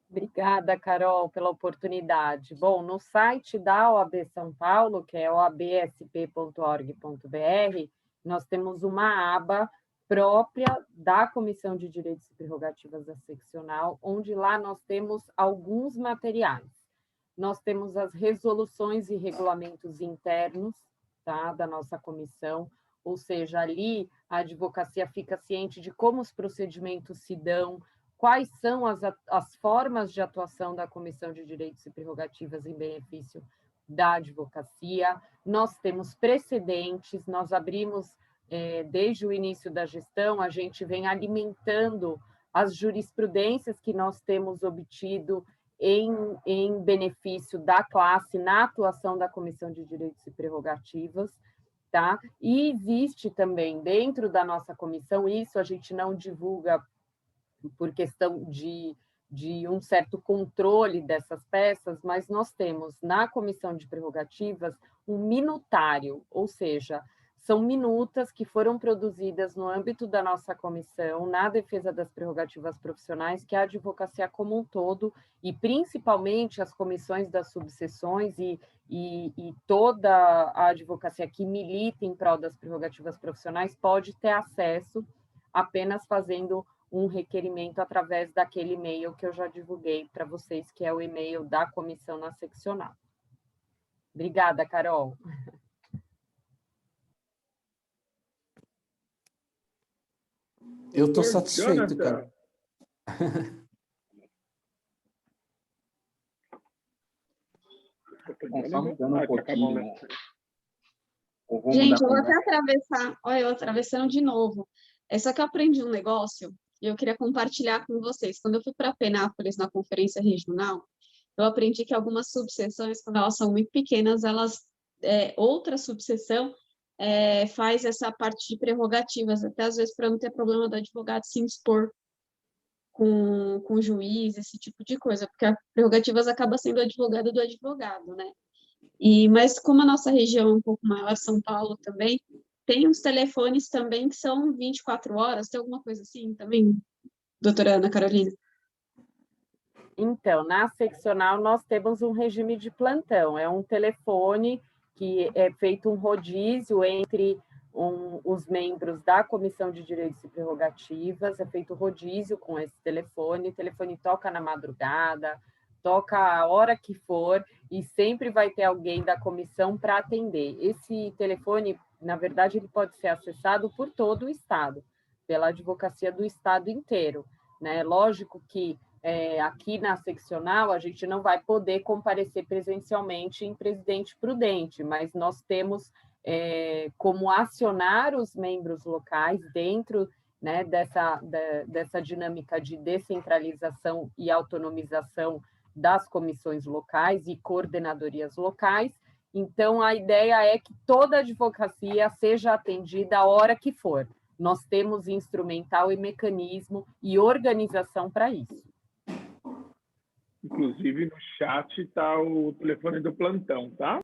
Obrigada, Carol, pela oportunidade. Bom, no site da OAB São Paulo, que é oabsp.org.br, nós temos uma aba própria da Comissão de Direitos e Prerrogativas da Seccional, onde lá nós temos alguns materiais. Nós temos as resoluções e regulamentos internos, tá, da nossa comissão, ou seja, ali a advocacia fica ciente de como os procedimentos se dão, quais são as formas de atuação da Comissão de Direitos e Prerrogativas em benefício da advocacia. Nós temos precedentes, nós abrimos, desde o início da gestão, a gente vem alimentando as jurisprudências que nós temos obtido em benefício da classe na atuação da Comissão de Direitos e Prerrogativas, tá? E existe também dentro da nossa comissão, isso a gente não divulga por questão de um certo controle dessas peças, mas nós temos na Comissão de Prerrogativas um minutário, ou seja, são minutas que foram produzidas no âmbito da nossa comissão, na defesa das prerrogativas profissionais, que a advocacia como um todo, e principalmente as comissões das subseções e toda a advocacia que milita em prol das prerrogativas profissionais pode ter acesso apenas fazendo um requerimento através daquele e-mail que eu já divulguei para vocês, que é o e-mail da comissão na seccional. Obrigada, Carol. Eu estou satisfeito, cara. Consolidando um pouquinho. Gente, eu vou até atravessar. Olha, eu atravessando de novo. É só que eu aprendi um negócio e eu queria compartilhar com vocês. Quando eu fui para Penápolis, na conferência regional, eu aprendi que algumas subseções, quando elas são muito pequenas, outra subseção faz essa parte de prerrogativas, até às vezes para não ter problema do advogado se indispor com o juiz, esse tipo de coisa, porque a prerrogativas acaba sendo advogado do advogado, né? Mas como a nossa região é um pouco maior, São Paulo também, tem uns telefones também que são 24 horas, tem alguma coisa assim também, doutora Ana Carolina? Então, na seccional nós temos um regime de plantão, é um telefone que é feito um rodízio entre os membros da Comissão de Direitos e Prerrogativas, é feito rodízio com esse telefone, o telefone toca na madrugada, toca a hora que for, e sempre vai ter alguém da comissão para atender. Esse telefone, na verdade, ele pode ser acessado por todo o Estado, pela advocacia do Estado inteiro, né? Lógico que aqui na seccional a gente não vai poder comparecer presencialmente em Presidente Prudente, mas nós temos como acionar os membros locais dentro, né, dessa dinâmica de descentralização e autonomização das comissões locais e coordenadorias locais. Então, a ideia é que toda a advocacia seja atendida a hora que for. Nós temos instrumental e mecanismo e organização para isso. Inclusive, no chat está o telefone do plantão, tá?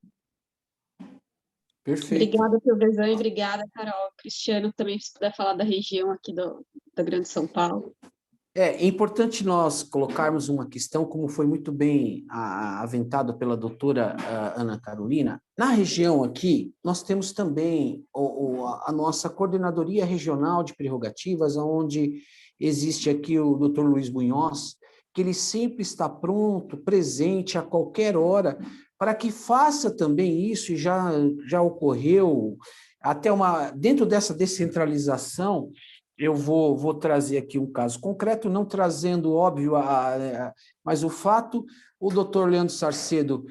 Perfeito. Obrigada, Silvezão, e obrigada, Carol. Cristiano, também, se puder falar da região aqui da Grande São Paulo. É importante nós colocarmos uma questão, como foi muito bem aventado pela doutora Ana Carolina. Na região aqui, nós temos também a nossa Coordenadoria Regional de Prerrogativas, onde existe aqui o doutor Luiz Munhoz, que ele sempre está pronto, presente a qualquer hora, para que faça também isso, e já ocorreu, até dentro dessa descentralização. Eu vou trazer aqui um caso concreto, não trazendo, óbvio, mas o fato, o doutor Leandro Sarcedo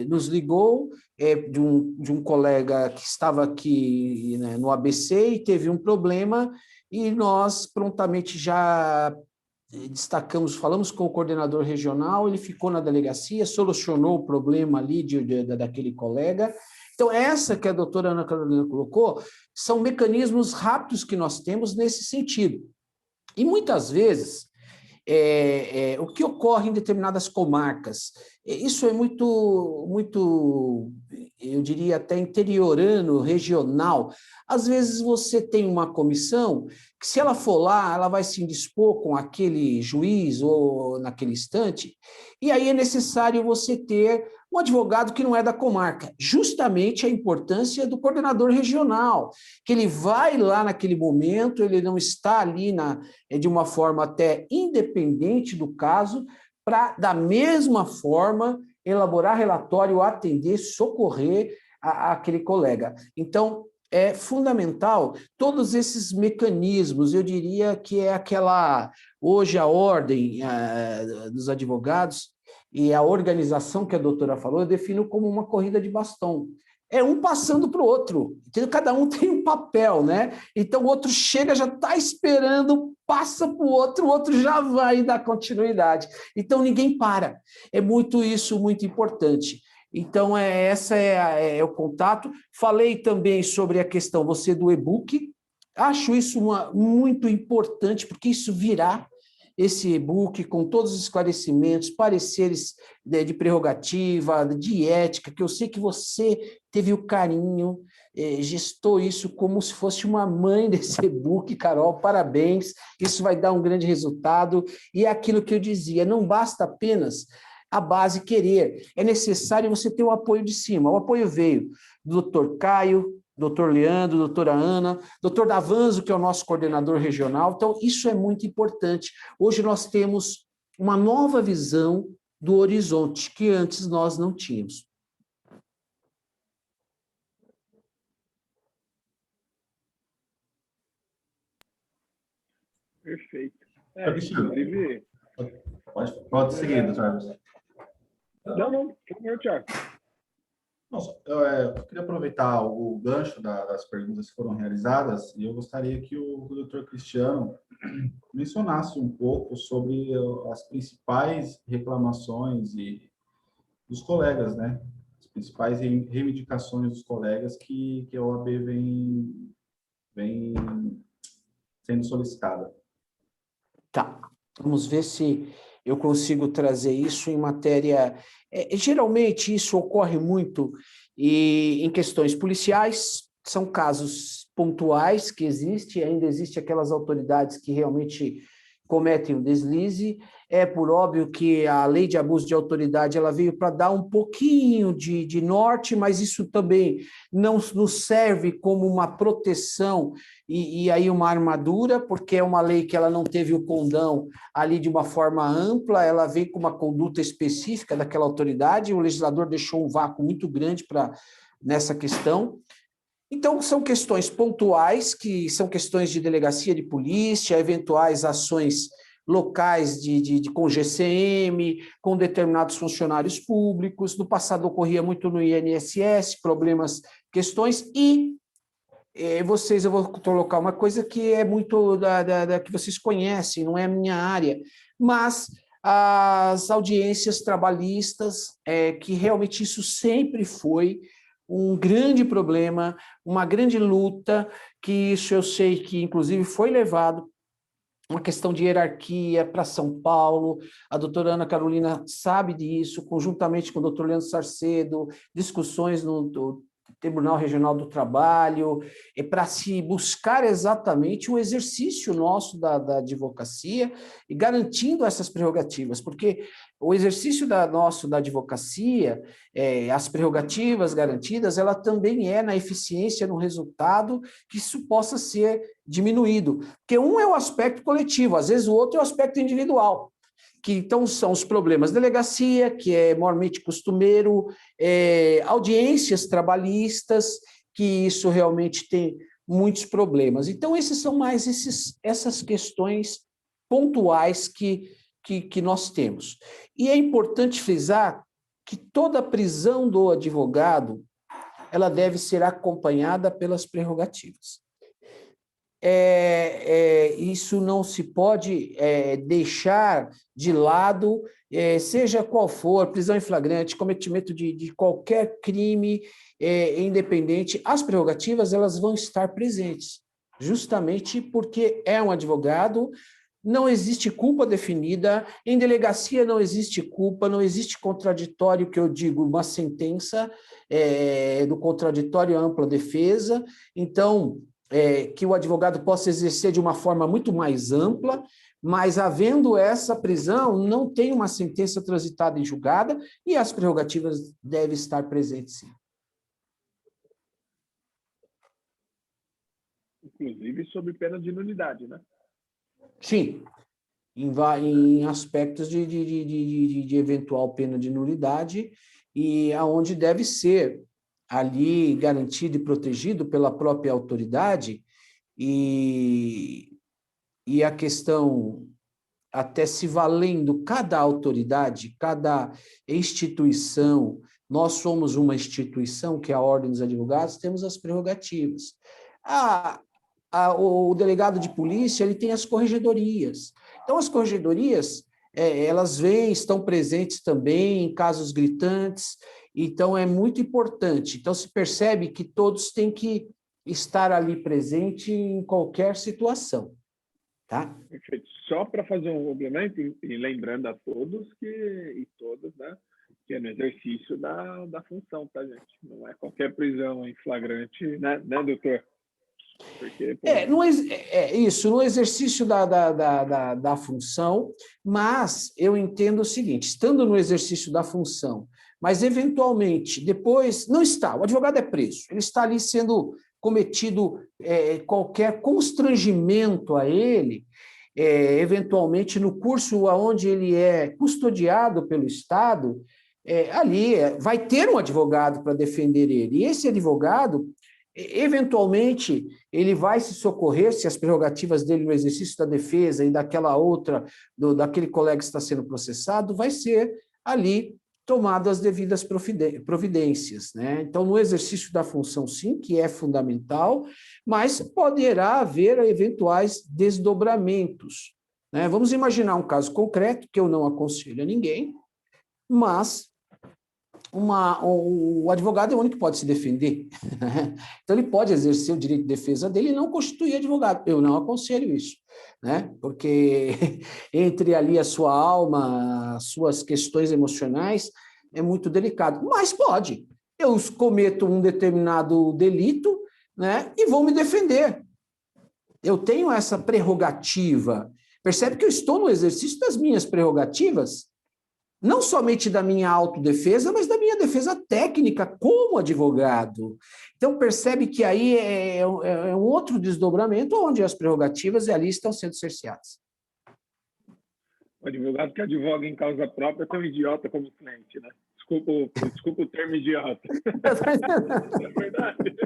nos ligou de um colega que estava aqui, né, no ABC e teve um problema, e nós prontamente já destacamos, falamos com o coordenador regional, ele ficou na delegacia, solucionou o problema ali daquele colega. Então, essa que a doutora Ana Carolina colocou, são mecanismos rápidos que nós temos nesse sentido. E, muitas vezes, o que ocorre em determinadas comarcas, isso é muito, eu diria até interiorano, regional. Às vezes você tem uma comissão que, se ela for lá, ela vai se indispor com aquele juiz ou naquele instante, e aí é necessário você ter um advogado que não é da comarca. Justamente a importância do coordenador regional, que ele vai lá naquele momento, ele não está ali de uma forma até independente do caso, para, da mesma forma, elaborar relatório, atender, socorrer aquele colega. Então, é fundamental todos esses mecanismos. Eu diria que é hoje a ordem dos advogados e a organização que a doutora falou, eu defino como uma corrida de bastão. É um passando para o outro, cada um tem um papel, né? Então o outro chega, já está esperando, passa para o outro já vai dar continuidade. Então ninguém para. É muito isso, muito importante. Então, essa é o contato. Falei também sobre a questão, você do e-book. Acho isso muito importante, porque isso virá, esse e-book, com todos os esclarecimentos, pareceres de prerrogativa, de ética, que eu sei que você teve o carinho, gestou isso como se fosse uma mãe desse e-book, Carol, parabéns, isso vai dar um grande resultado. E é aquilo que eu dizia, não basta apenas a base querer, é necessário você ter o apoio de cima. O apoio veio do doutor Caio, doutor Leandro, doutora Ana, doutor Davanzo, que é o nosso coordenador regional. Então, isso é muito importante. Hoje nós temos uma nova visão do horizonte, que antes nós não tínhamos. Perfeito. Inclusive... Pode seguir, doutor Everson. Não, Tiago. Nossa, eu queria aproveitar o gancho das perguntas que foram realizadas e eu gostaria que o doutor Cristiano mencionasse um pouco sobre as principais reclamações dos colegas, né? As principais reivindicações dos colegas que a OAB vem sendo solicitada. Tá, vamos ver se eu consigo trazer isso em matéria... geralmente isso ocorre muito em questões policiais, são casos pontuais que existem, ainda existe aquelas autoridades que realmente cometem o deslize. É por óbvio que a lei de abuso de autoridade ela veio para dar um pouquinho de norte, mas isso também não nos serve como uma proteção e aí uma armadura, porque é uma lei que ela não teve o condão ali de uma forma ampla, ela veio com uma conduta específica daquela autoridade, o legislador deixou um vácuo muito grande nessa questão. Então, são questões pontuais, que são questões de delegacia de polícia, eventuais ações locais com GCM, com determinados funcionários públicos. No passado ocorria muito no INSS, problemas, questões, e eu vou colocar uma coisa que é muito que vocês conhecem, não é a minha área, mas as audiências trabalhistas, que realmente isso sempre foi um grande problema, uma grande luta, que isso eu sei que, inclusive, foi levado uma questão de hierarquia para São Paulo. A doutora Ana Carolina sabe disso, conjuntamente com o doutor Leandro Sarcedo, discussões do Tribunal Regional do Trabalho, para se buscar exatamente um exercício nosso da advocacia e garantindo essas prerrogativas, porque o exercício nosso da advocacia, as prerrogativas garantidas, ela também é na eficiência, no resultado, que isso possa ser diminuído. Porque um é o aspecto coletivo, às vezes o outro é o aspecto individual, que então são os problemas delegacia, que é mormente costumeiro, audiências trabalhistas, que isso realmente tem muitos problemas. Então, esses são mais essas questões pontuais que nós temos. E é importante frisar que toda prisão do advogado, ela deve ser acompanhada pelas prerrogativas. Isso não se pode deixar de lado, seja qual for, prisão em flagrante, cometimento de qualquer crime independente, as prerrogativas elas vão estar presentes, justamente porque é um advogado. Não existe culpa definida, em delegacia não existe culpa, não existe contraditório, que eu digo, uma sentença do contraditório à ampla defesa, então, que o advogado possa exercer de uma forma muito mais ampla, mas havendo essa prisão, não tem uma sentença transitada e julgada, e as prerrogativas devem estar presentes, sim. Inclusive sob pena de nulidade, né? Sim, em aspectos de eventual pena de nulidade, e aonde deve ser ali garantido e protegido pela própria autoridade, e a questão, até se valendo cada autoridade, cada instituição, nós somos uma instituição, que é a Ordem dos Advogados, temos as prerrogativas. O delegado de polícia, ele tem as corregedorias. Então, as corregedorias, elas vêm, estão presentes também em casos gritantes, então é muito importante. Então, se percebe que todos têm que estar ali presente em qualquer situação, tá? Perfeito. Só para fazer um complemento, e lembrando a todos e todas, né, que é no exercício da função, tá, gente? Não é qualquer prisão em flagrante, né doutor? Porque, isso, no exercício da função, mas eu entendo o seguinte, estando no exercício da função, mas eventualmente depois, não está, o advogado é preso, ele está ali sendo cometido qualquer constrangimento a ele, eventualmente no curso onde ele é custodiado pelo Estado, ali vai ter um advogado para defender ele, e esse advogado, eventualmente, ele vai se socorrer se as prerrogativas dele no exercício da defesa e daquela outra, daquele colega que está sendo processado, vai ser ali tomado as devidas providências, né? Então, no exercício da função, sim, que é fundamental, mas poderá haver eventuais desdobramentos, né? Vamos imaginar um caso concreto, que eu não aconselho a ninguém, mas o advogado é o único que pode se defender. Então, ele pode exercer o direito de defesa dele e não constituir advogado. Eu não aconselho isso, né? Porque entre ali a sua alma, as suas questões emocionais, é muito delicado. Mas pode. Eu cometo um determinado delito, né? E vou me defender. Eu tenho essa prerrogativa. Percebe que eu estou no exercício das minhas prerrogativas, não somente da minha autodefesa, mas da minha defesa técnica como advogado. Então, percebe que aí é um outro desdobramento onde as prerrogativas ali estão sendo cerceadas. O advogado que advoga em causa própria é tão idiota como o cliente, né? Desculpa o termo idiota. É verdade.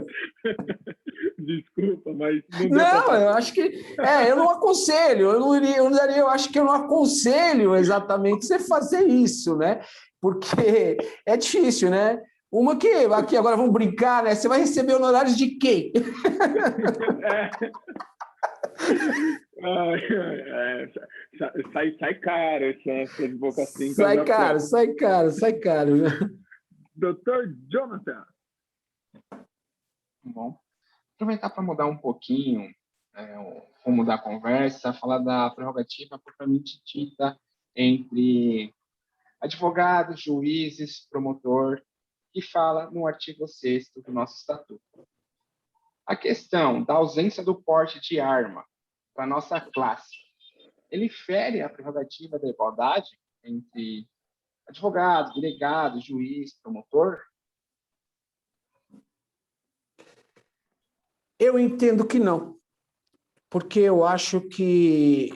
Desculpa, mas... Não, eu acho que... eu não aconselho, eu acho que eu não aconselho exatamente você fazer isso, né? Porque é difícil, né? Uma que... Aqui agora vamos brincar, né? Você vai receber honorários de quem? Sai caro essa advocacia. Sai caro. Doutor Jonathan. Bom, aproveitar para mudar um pouquinho o rumo da conversa, falar da prerrogativa propriamente dita entre advogados, juízes, promotor, que fala no artigo 6º do nosso estatuto. A questão da ausência do porte de arma para a nossa classe, ele fere a prerrogativa da igualdade entre advogado, delegado, juiz, promotor? Eu entendo que não, porque eu acho que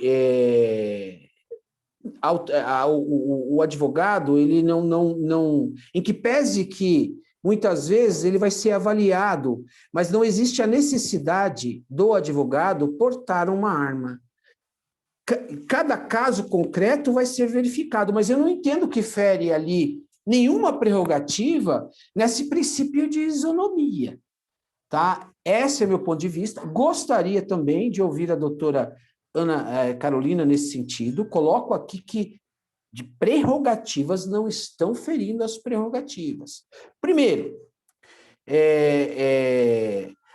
o advogado, ele não... Em que pese que, muitas vezes, ele vai ser avaliado, mas não existe a necessidade do advogado portar uma arma. Cada caso concreto vai ser verificado, mas eu não entendo que fere ali nenhuma prerrogativa nesse princípio de isonomia, tá? Esse é meu ponto de vista. Gostaria também de ouvir a doutora Ana Carolina nesse sentido. Coloco aqui que de prerrogativas não estão ferindo as prerrogativas. Primeiro,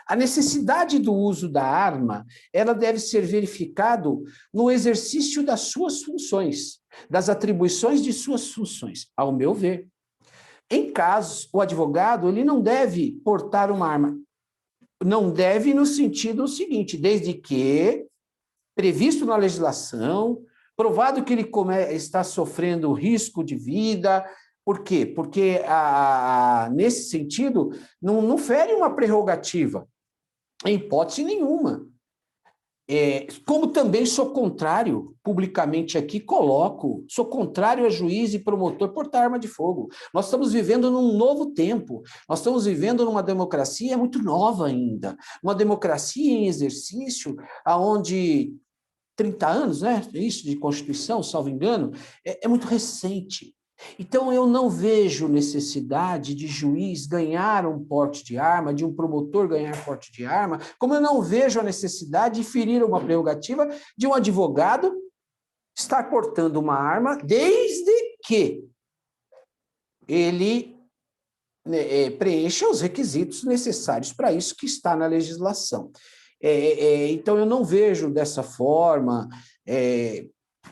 a necessidade do uso da arma, ela deve ser verificado no exercício das suas funções, das atribuições de suas funções, ao meu ver. Em casos, o advogado, ele não deve portar uma arma. Não deve no sentido seguinte, desde que previsto na legislação, provado que ele está sofrendo risco de vida. Por quê? Porque, nesse sentido, não fere uma prerrogativa, em hipótese nenhuma. Como também sou contrário, publicamente aqui sou contrário a juiz e promotor portar arma de fogo. Nós estamos vivendo num novo tempo, nós estamos vivendo numa democracia muito nova ainda, uma democracia em exercício, onde 30 anos, né? Isso de Constituição, salvo engano, é muito recente. Então, eu não vejo necessidade de juiz ganhar um porte de arma, de um promotor ganhar porte de arma, como eu não vejo a necessidade de ferir uma prerrogativa de um advogado estar portando uma arma, desde que ele preencha os requisitos necessários para isso que está na legislação. Então, eu não vejo dessa forma.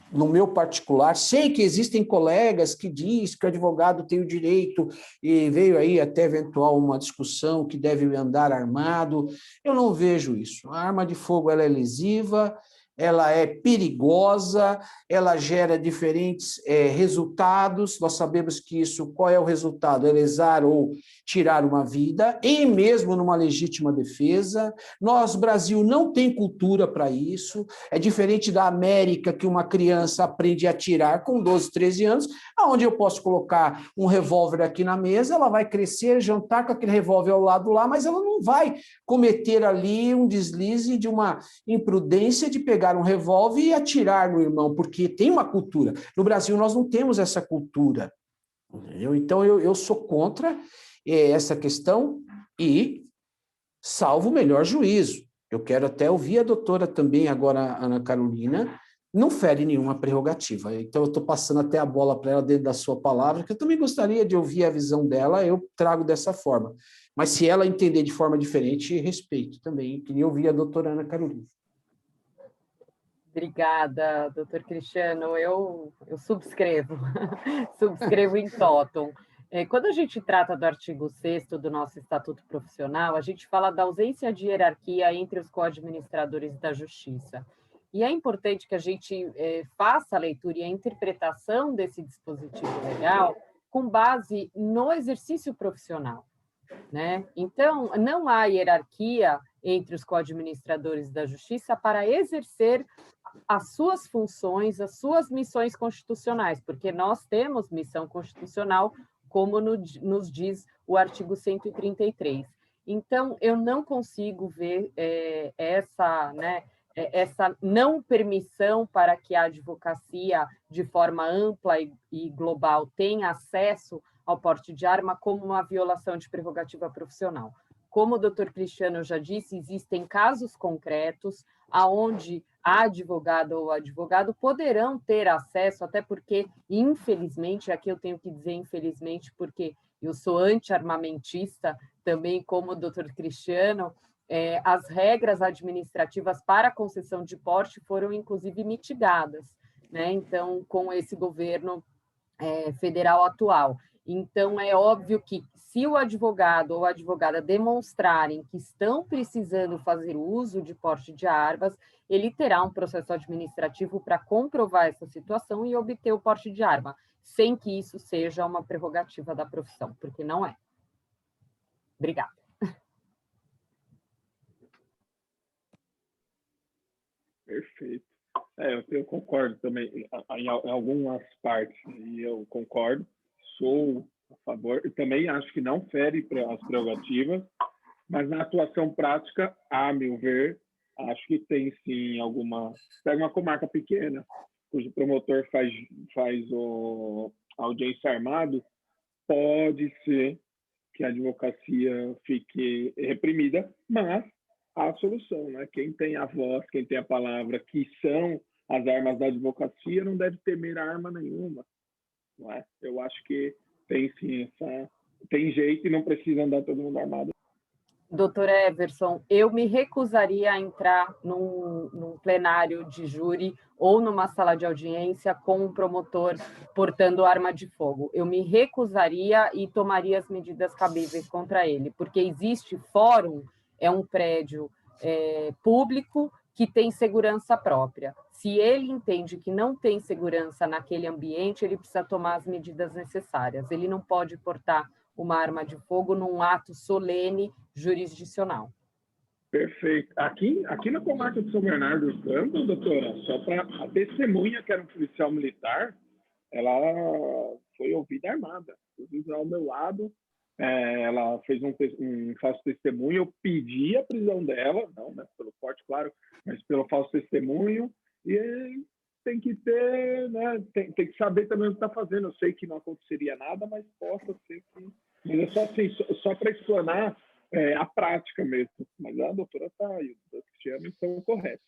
No meu particular, sei que existem colegas que dizem que o advogado tem o direito, e veio aí até eventual uma discussão que deve andar armado. Eu não vejo isso. A arma de fogo ela é lesiva, ela é perigosa, ela gera diferentes resultados. Nós sabemos que isso, qual é o resultado? É lesar ou tirar uma vida, e mesmo numa legítima defesa. Nós, Brasil, não tem cultura para isso. É diferente da América, que uma criança aprende a atirar com 12, 13 anos, onde eu posso colocar um revólver aqui na mesa, ela vai crescer, jantar com aquele revólver ao lado lá, mas ela não vai cometer ali um deslize de uma imprudência de pegar um revólver e atirar no irmão, porque tem uma cultura. No Brasil, nós não temos essa cultura. Entendeu? Então, eu sou contra essa questão e salvo o melhor juízo. Eu quero até ouvir a doutora também, agora, a Ana Carolina, não fere nenhuma prerrogativa. Então, eu estou passando até a bola para ela dentro da sua palavra, que eu também gostaria de ouvir a visão dela, eu trago dessa forma. Mas se ela entender de forma diferente, respeito também. Eu queria ouvir a doutora Ana Carolina. Obrigada, doutor Cristiano. Eu subscrevo, subscrevo em totum. Quando a gente trata do artigo 6º do nosso Estatuto Profissional, a gente fala da ausência de hierarquia entre os coadministradores da Justiça. E é importante que a gente faça a leitura e a interpretação desse dispositivo legal com base no exercício profissional, né? Então, não há hierarquia entre os coadministradores da Justiça para exercer as suas funções, as suas missões constitucionais, porque nós temos missão constitucional, como nos diz o artigo 133. Então, eu não consigo ver essa não permissão para que a advocacia, de forma ampla e global, tenha acesso ao porte de arma como uma violação de prerrogativa profissional. Como o doutor Cristiano já disse, existem casos concretos aonde a advogada ou o advogado poderão ter acesso, até porque, infelizmente, aqui eu tenho que dizer infelizmente, porque eu sou anti-armamentista, também como o doutor Cristiano, as regras administrativas para a concessão de porte foram, inclusive, mitigadas, né? Então, com esse governo federal atual. Então, é óbvio que, se o advogado ou a advogada demonstrarem que estão precisando fazer uso de porte de armas, ele terá um processo administrativo para comprovar essa situação e obter o porte de arma, sem que isso seja uma prerrogativa da profissão, porque não é. Obrigada. Perfeito. Eu concordo também em algumas partes, e eu concordo, sou a favor, e também acho que não fere as prerrogativas, mas na atuação prática, a meu ver, acho que tem sim alguma... Pega uma comarca pequena, cujo promotor faz a audiência armado, pode ser que a advocacia fique reprimida, mas há a solução, né? Quem tem a voz, quem tem a palavra, que são as armas da advocacia, não deve temer arma nenhuma, não é? Eu acho que tem sim tem jeito e não precisa andar todo mundo armado. Doutor Everson, eu me recusaria a entrar num plenário de júri ou numa sala de audiência com um promotor portando arma de fogo. Eu me recusaria e tomaria as medidas cabíveis contra ele, porque existe fórum, é um prédio público que tem segurança própria. Se ele entende que não tem segurança naquele ambiente, ele precisa tomar as medidas necessárias. Ele não pode portar uma arma de fogo num ato solene jurisdicional. Perfeito. Aqui na comarca de São Bernardo do Campo, doutora, só para a testemunha, que era um policial militar, ela foi ouvida armada. Inclusive, ao meu lado, ela fez um falso testemunho. Eu pedi a prisão dela, não, né, pelo porte, claro, mas pelo falso testemunho. E tem que ter, né, tem que saber também o que está fazendo. Eu sei que não aconteceria nada, mas possa ser que... Mas é só assim, só para explanar a prática mesmo. Mas a doutora está aí, o Cristiano estão corretos.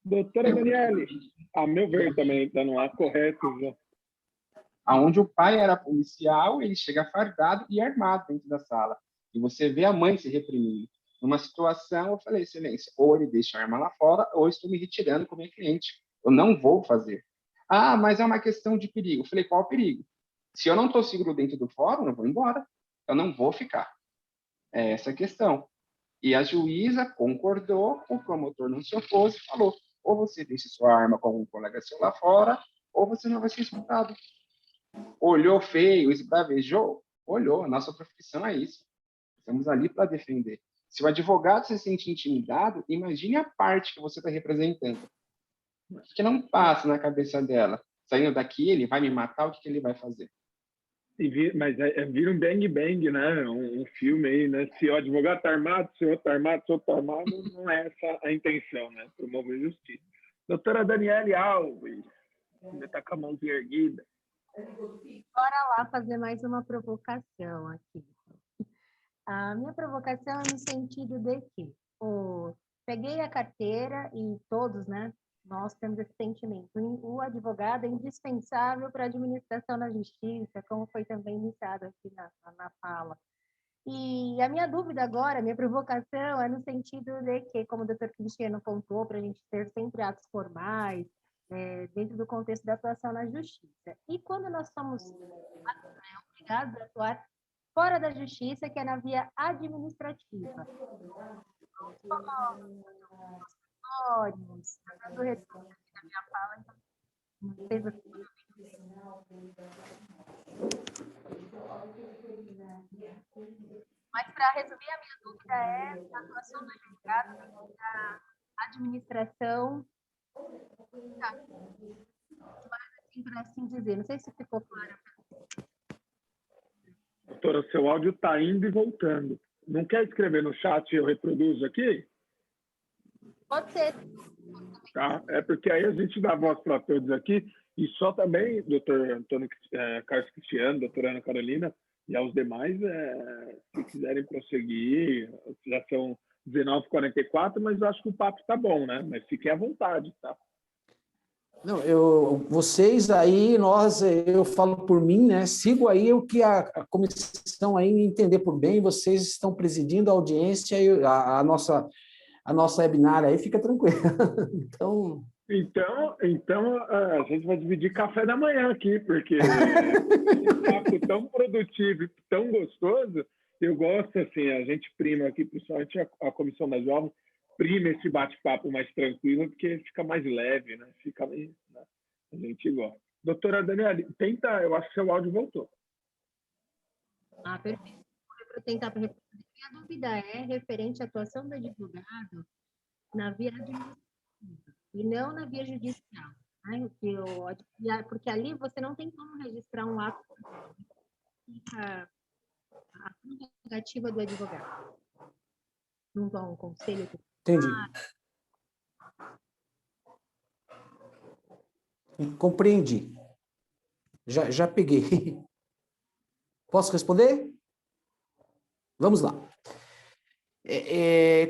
Doutora Daniele, a meu ver também ainda não há corretos, né? Aonde o pai era policial, ele chega fardado e armado dentro da sala. E você vê a mãe se reprimindo. Numa situação, eu falei, excelência, ou ele deixa a arma lá fora, ou estou me retirando com o meu cliente. Eu não vou fazer. Ah, mas é uma questão de perigo. Eu falei, qual o perigo? Se eu não estou seguro dentro do fórum, eu vou embora. Eu não vou ficar. É essa a questão. E a juíza concordou, o promotor não se opôs e falou, ou você deixa sua arma com um colega seu lá fora, ou você não vai ser escutado. Olhou feio, esbravejou? Olhou, a nossa profissão é isso. Estamos ali para defender. Se o advogado se sente intimidado, imagine a parte que você está representando. O que não passa na cabeça dela? Saindo daqui, ele vai me matar, o que ele vai fazer? Mas vira um bang bang, né? Um filme aí, né? Se o advogado está armado, se o outro está armado, se o outro está armado, não é essa a intenção, né? Promover justiça. Doutora Daniele Alves, ainda está com a mãozinha erguida. Bora lá fazer mais uma provocação aqui. A minha provocação é no sentido de que peguei a carteira e todos, né? Nós temos esse sentimento. O advogado é indispensável para a administração na justiça, como foi também iniciado aqui na fala. E a minha dúvida agora, a minha provocação é no sentido de que, como o doutor Cristiano pontuou, para a gente ter sempre atos formais, dentro do contexto da atuação na justiça. E quando nós somos obrigados a atuar fora da justiça, que é na via administrativa. Do retorno da minha fala, então, não sei se mas, para resumir, a minha dúvida é a atuação do advogado na administração, por assim dizer. Não sei se ficou claro. Doutora, seu áudio está indo e voltando. Não quer escrever no chat e eu reproduzo aqui? Pode ser. Tá? É porque aí a gente dá voz para todos aqui e só também, doutor Antônio Carlos Cristiano, doutora Ana Carolina e aos demais, se quiserem prosseguir, já são 19h44, mas eu acho que o papo está bom, né? Mas fiquem à vontade, tá? Não, vocês aí, eu falo por mim, né? Sigo aí o que a comissão aí entender por bem, vocês estão presidindo a audiência e a nossa webinar aí, fica tranquilo. Então, a gente vai dividir café da manhã aqui, porque um papo tão produtivo e tão gostoso, eu gosto, assim, a gente prima aqui, principalmente a comissão da Jovem, prima esse bate-papo mais tranquilo, porque fica mais leve, né? Né? A gente gosta. Doutora Daniele, eu acho que seu áudio voltou. Perfeito. Vou tentar responder. A dúvida é referente à atuação do advogado na via administrativa e não na via judicial. Né? Porque ali você não tem como registrar um ato a prerrogativa do advogado. Não dá um conselho. Entendi. Compreendi. Já peguei. Posso responder? Vamos lá.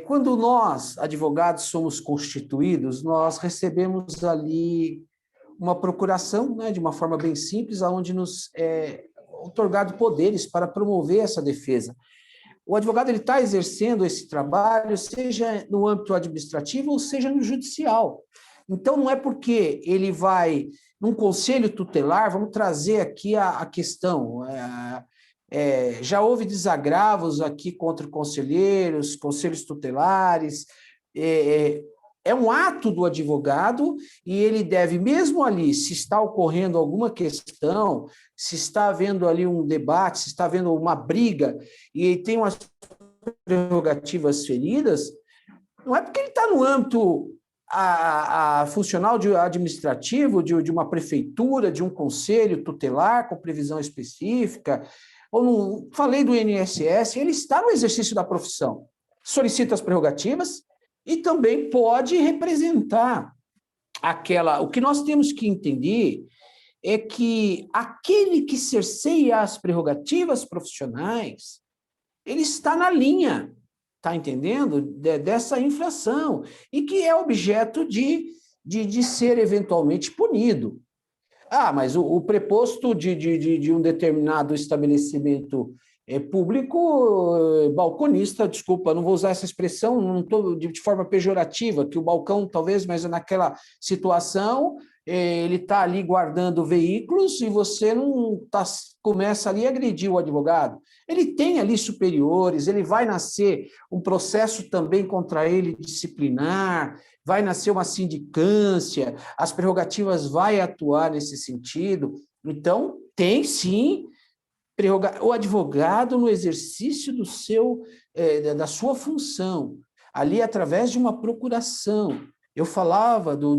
Quando nós, advogados, somos constituídos, nós recebemos ali uma procuração, né, de uma forma bem simples, onde nos é otorgado poderes para promover essa defesa. O advogado está exercendo esse trabalho, seja no âmbito administrativo ou seja no judicial. Então, não é porque ele vai num conselho tutelar, vamos trazer aqui a questão. Já houve desagravos aqui contra conselheiros, conselhos tutelares. É um ato do advogado e ele deve, mesmo ali, se está ocorrendo alguma questão, se está havendo ali um debate, se está havendo uma briga e tem umas prerrogativas feridas, Não é porque ele está no âmbito funcional administrativo de uma prefeitura, de um conselho tutelar com previsão específica, ou não falei do INSS, ele está no exercício da profissão, solicita as prerrogativas e também pode representar o que nós temos que entender é que aquele que cerceia as prerrogativas profissionais, ele está na linha, está entendendo? Dessa infração, e que é objeto de ser eventualmente punido. Mas o preposto de um determinado estabelecimento público, balconista, desculpa, não vou usar essa expressão, não estou de forma pejorativa, que o balcão talvez, mas naquela situação, ele está ali guardando veículos e você não começa ali a agredir o advogado. Ele tem ali superiores, ele vai nascer um processo também contra ele disciplinar, vai nascer uma sindicância, as prerrogativas vai atuar nesse sentido. Então, tem sim o advogado no exercício da sua função, ali através de uma procuração. Eu falava do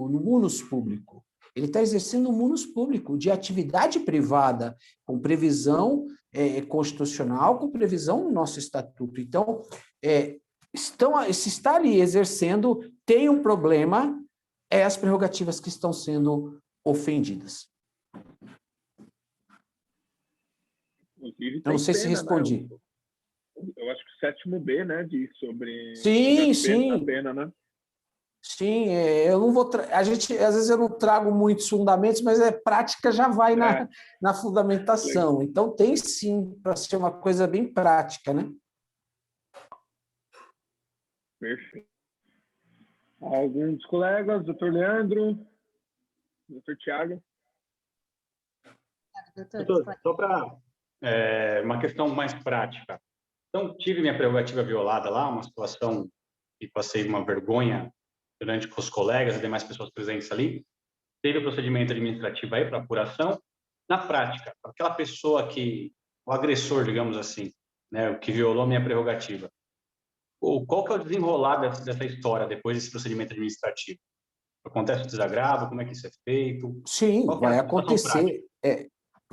munus público. Ele está exercendo um munus público de atividade privada, com previsão constitucional, com previsão no nosso estatuto. Então, se está ali exercendo, tem um problema, as prerrogativas que estão sendo ofendidas. Não sei se respondi. Né? Eu acho que o 7º B, né, diz sobre... Sim. A pena, né? Sim, eu não vou... às vezes eu não trago muitos fundamentos, mas prática já vai na fundamentação. Sim. Então, tem sim, para ser uma coisa bem prática, né? Perfeito. Alguns colegas, doutor Leandro, doutor Tiago? Doutor, só para uma questão mais prática. Então, tive minha prerrogativa violada lá, uma situação que passei uma vergonha durante com os colegas e demais pessoas presentes ali. Teve o procedimento administrativo aí para apuração. Na prática, aquela pessoa o agressor, digamos assim, né, o que violou a minha prerrogativa, qual que é o desenrolar dessa história depois desse procedimento administrativo? Acontece o desagravo? Como é que isso é feito? Sim, vai acontecer.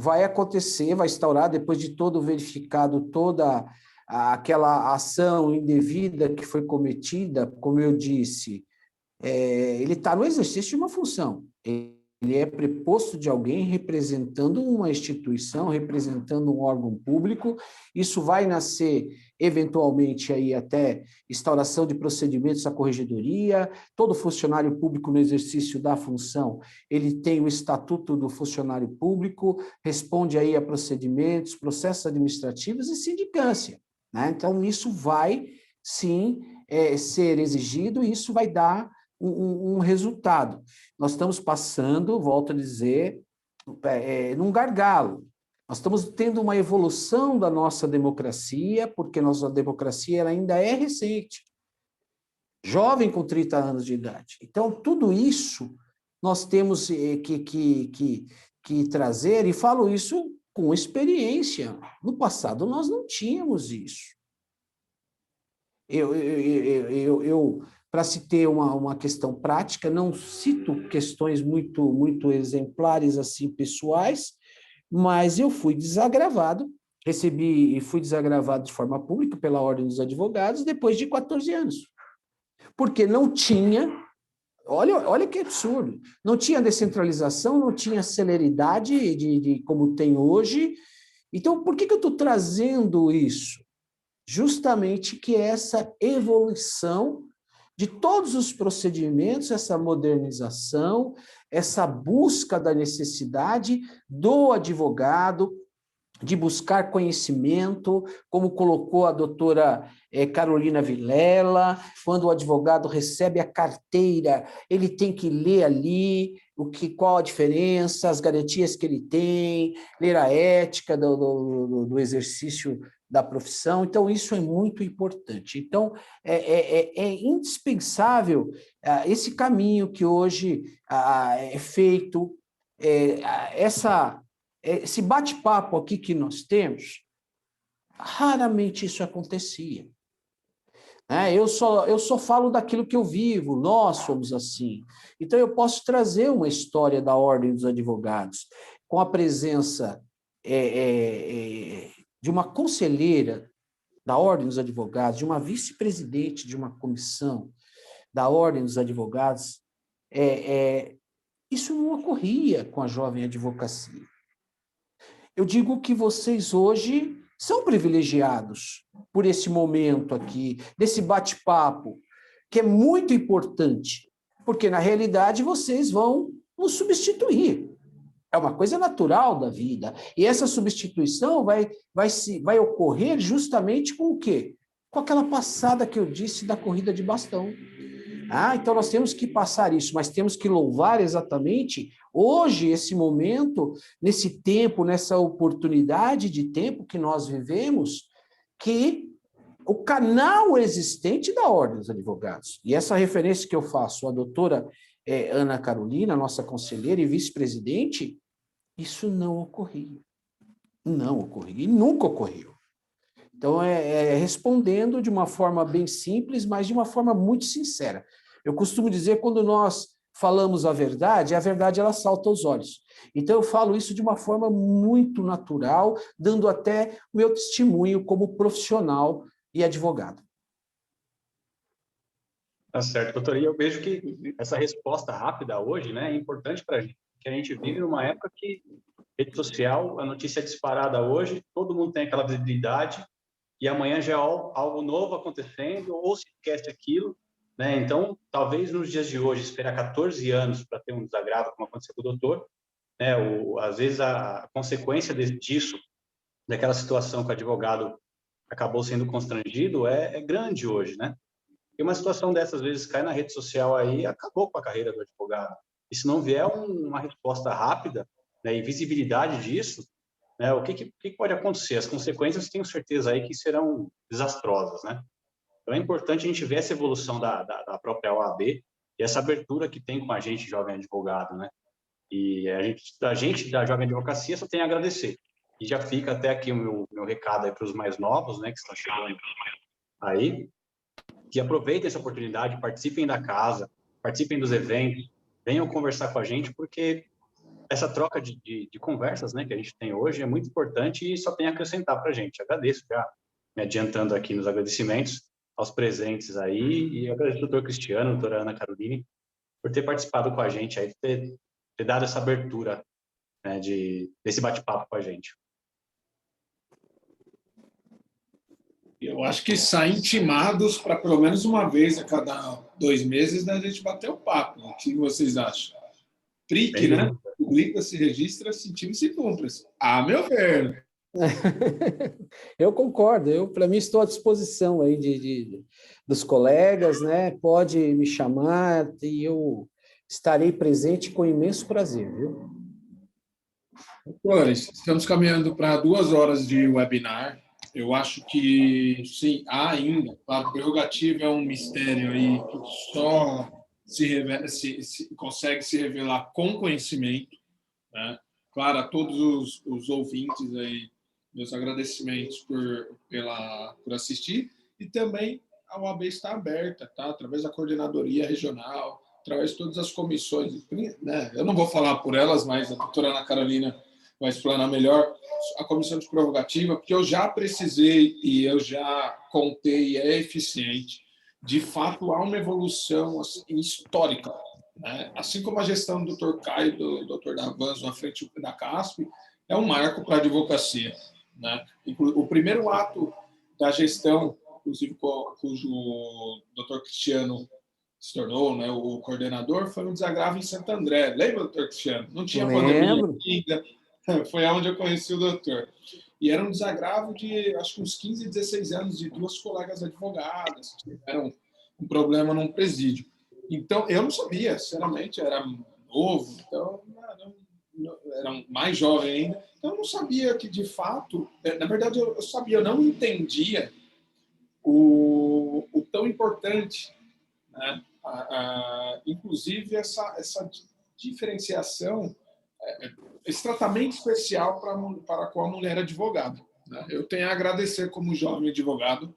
Vai acontecer, vai instaurar, depois de todo verificado, toda aquela ação indevida que foi cometida, como eu disse, ele está no exercício de uma função. Ele é preposto de alguém representando uma instituição, representando um órgão público. Isso vai nascer, eventualmente, aí até instauração de procedimentos à corregedoria. Todo funcionário público no exercício da função, ele tem o estatuto do funcionário público, responde aí a procedimentos, processos administrativos e sindicância, né? Então, isso vai, sim, ser exigido e isso vai dar um resultado. Nós estamos passando, volto a dizer, num gargalo. Nós estamos tendo uma evolução da nossa democracia, porque nossa democracia ela ainda é recente. Jovem com 30 anos de idade. Então, tudo isso nós temos que trazer, e falo isso com experiência. No passado, nós não tínhamos isso. Para se ter uma questão prática, não cito questões muito exemplares, assim, pessoais, mas eu fui desagravado, fui desagravado de forma pública pela Ordem dos Advogados depois de 14 anos. Porque não tinha, olha que absurdo, não tinha descentralização, não tinha celeridade de como tem hoje. Então, por que eu estou trazendo isso? Justamente que essa evolução de todos os procedimentos, essa modernização, essa busca da necessidade do advogado de buscar conhecimento, como colocou a doutora Carolina Vilela, quando o advogado recebe a carteira, ele tem que ler ali qual a diferença, as garantias que ele tem, ler a ética do exercício da profissão. Então, isso é muito importante. Então, é indispensável esse caminho que hoje é feito, esse bate-papo aqui que nós temos, raramente isso acontecia. Eu só falo daquilo que eu vivo, nós somos assim. Então, eu posso trazer uma história da Ordem dos Advogados, com a presença de uma conselheira da Ordem dos Advogados, de uma vice-presidente de uma comissão da Ordem dos Advogados. Isso não ocorria com a jovem advocacia. Eu digo que vocês hoje são privilegiados por esse momento aqui, desse bate-papo, que é muito importante, porque, na realidade, vocês vão nos substituir. É uma coisa natural da vida. E essa substituição vai ocorrer justamente com o quê? Com aquela passada que eu disse da corrida de bastão. Então nós temos que passar isso, mas temos que louvar exatamente hoje, esse momento, nesse tempo, nessa oportunidade de tempo que nós vivemos, que o canal existente da Ordem dos Advogados, e essa referência que eu faço à doutora Ana Carolina, nossa conselheira e vice-presidente, isso não ocorria. Não ocorria, e nunca ocorreu. Então, respondendo de uma forma bem simples, mas de uma forma muito sincera. Eu costumo dizer, quando nós falamos a verdade ela salta aos olhos. Então, eu falo isso de uma forma muito natural, dando até o meu testemunho como profissional e advogado. Tá certo, doutor. E eu vejo que essa resposta rápida hoje, né, é importante para a gente, porque a gente vive numa época que rede social, a notícia é disparada hoje, todo mundo tem aquela visibilidade, e amanhã já é algo novo acontecendo, ou se esquece aquilo, né? Então, talvez nos dias de hoje, esperar 14 anos para ter um desagravo, como aconteceu com o doutor, né? Às vezes a consequência disso, daquela situação que o advogado acabou sendo constrangido, é grande hoje, né? E uma situação dessas, às vezes, cai na rede social aí, acabou com a carreira do advogado. E se não vier uma resposta rápida, né, e visibilidade disso, né, o que pode acontecer? As consequências, tenho certeza aí que serão desastrosas, né? Então é importante a gente ver essa evolução da própria OAB e essa abertura que tem com a gente, jovem advogado, né? E a gente da Jovem Advocacia só tem a agradecer. E já fica até aqui o meu recado aí para os mais novos, né, que estão chegando aí, que aproveitem essa oportunidade, participem da casa, participem dos eventos, venham conversar com a gente, porque essa troca de conversas, né, que a gente tem hoje é muito importante e só tem a acrescentar para a gente. Agradeço já, me adiantando aqui nos agradecimentos aos presentes aí, e agradeço ao doutor Cristiano, doutora Ana Caroline, por ter participado com a gente aí, ter dado essa abertura, né, desse bate-papo com a gente. Eu acho que saem intimados para pelo menos uma vez a cada 2 meses, né, a gente bater o papo. O que vocês acham? PRIC, né? Publica-se, registra, sentimos-se cúmplices. A meu ver. Eu concordo. Para mim, estou à disposição aí dos colegas, né? Pode me chamar e eu estarei presente com imenso prazer, viu? Doutores, estamos caminhando para 2 horas de webinar. Eu acho que, sim, há ainda, claro, prerrogativa é um mistério aí que só consegue se revelar com conhecimento, né? Claro, a todos os ouvintes aí, meus agradecimentos por assistir, e também a OAB está aberta, tá? Através da coordenadoria regional, através de todas as comissões, né? Eu não vou falar por elas, mas a doutora Ana Carolina vai explanar melhor a comissão de prerrogativa, porque eu já precisei e eu já contei, é eficiente. De fato, há uma evolução assim, histórica, né? Assim como a gestão do Dr. Caio e do Dr. Davanzo na frente da CASP é um marco para a advocacia, né? O primeiro ato da gestão, inclusive cujo o Dr. Cristiano se tornou, né, o coordenador, foi um desagravo em Santo André. Lembra, Dr. Cristiano? Não tinha pandemia ainda. Foi onde eu conheci o doutor. E era um desagravo de, acho que uns 15, 16 anos, de 2 colegas advogadas que tiveram um problema num presídio. Então, eu não sabia, sinceramente, era novo, então, era mais jovem ainda, então eu não sabia que, de fato, na verdade, eu sabia, eu não entendia o tão importante, né? Inclusive, essa diferenciação, esse tratamento especial para com a mulher advogada, né? Eu tenho a agradecer como jovem advogado,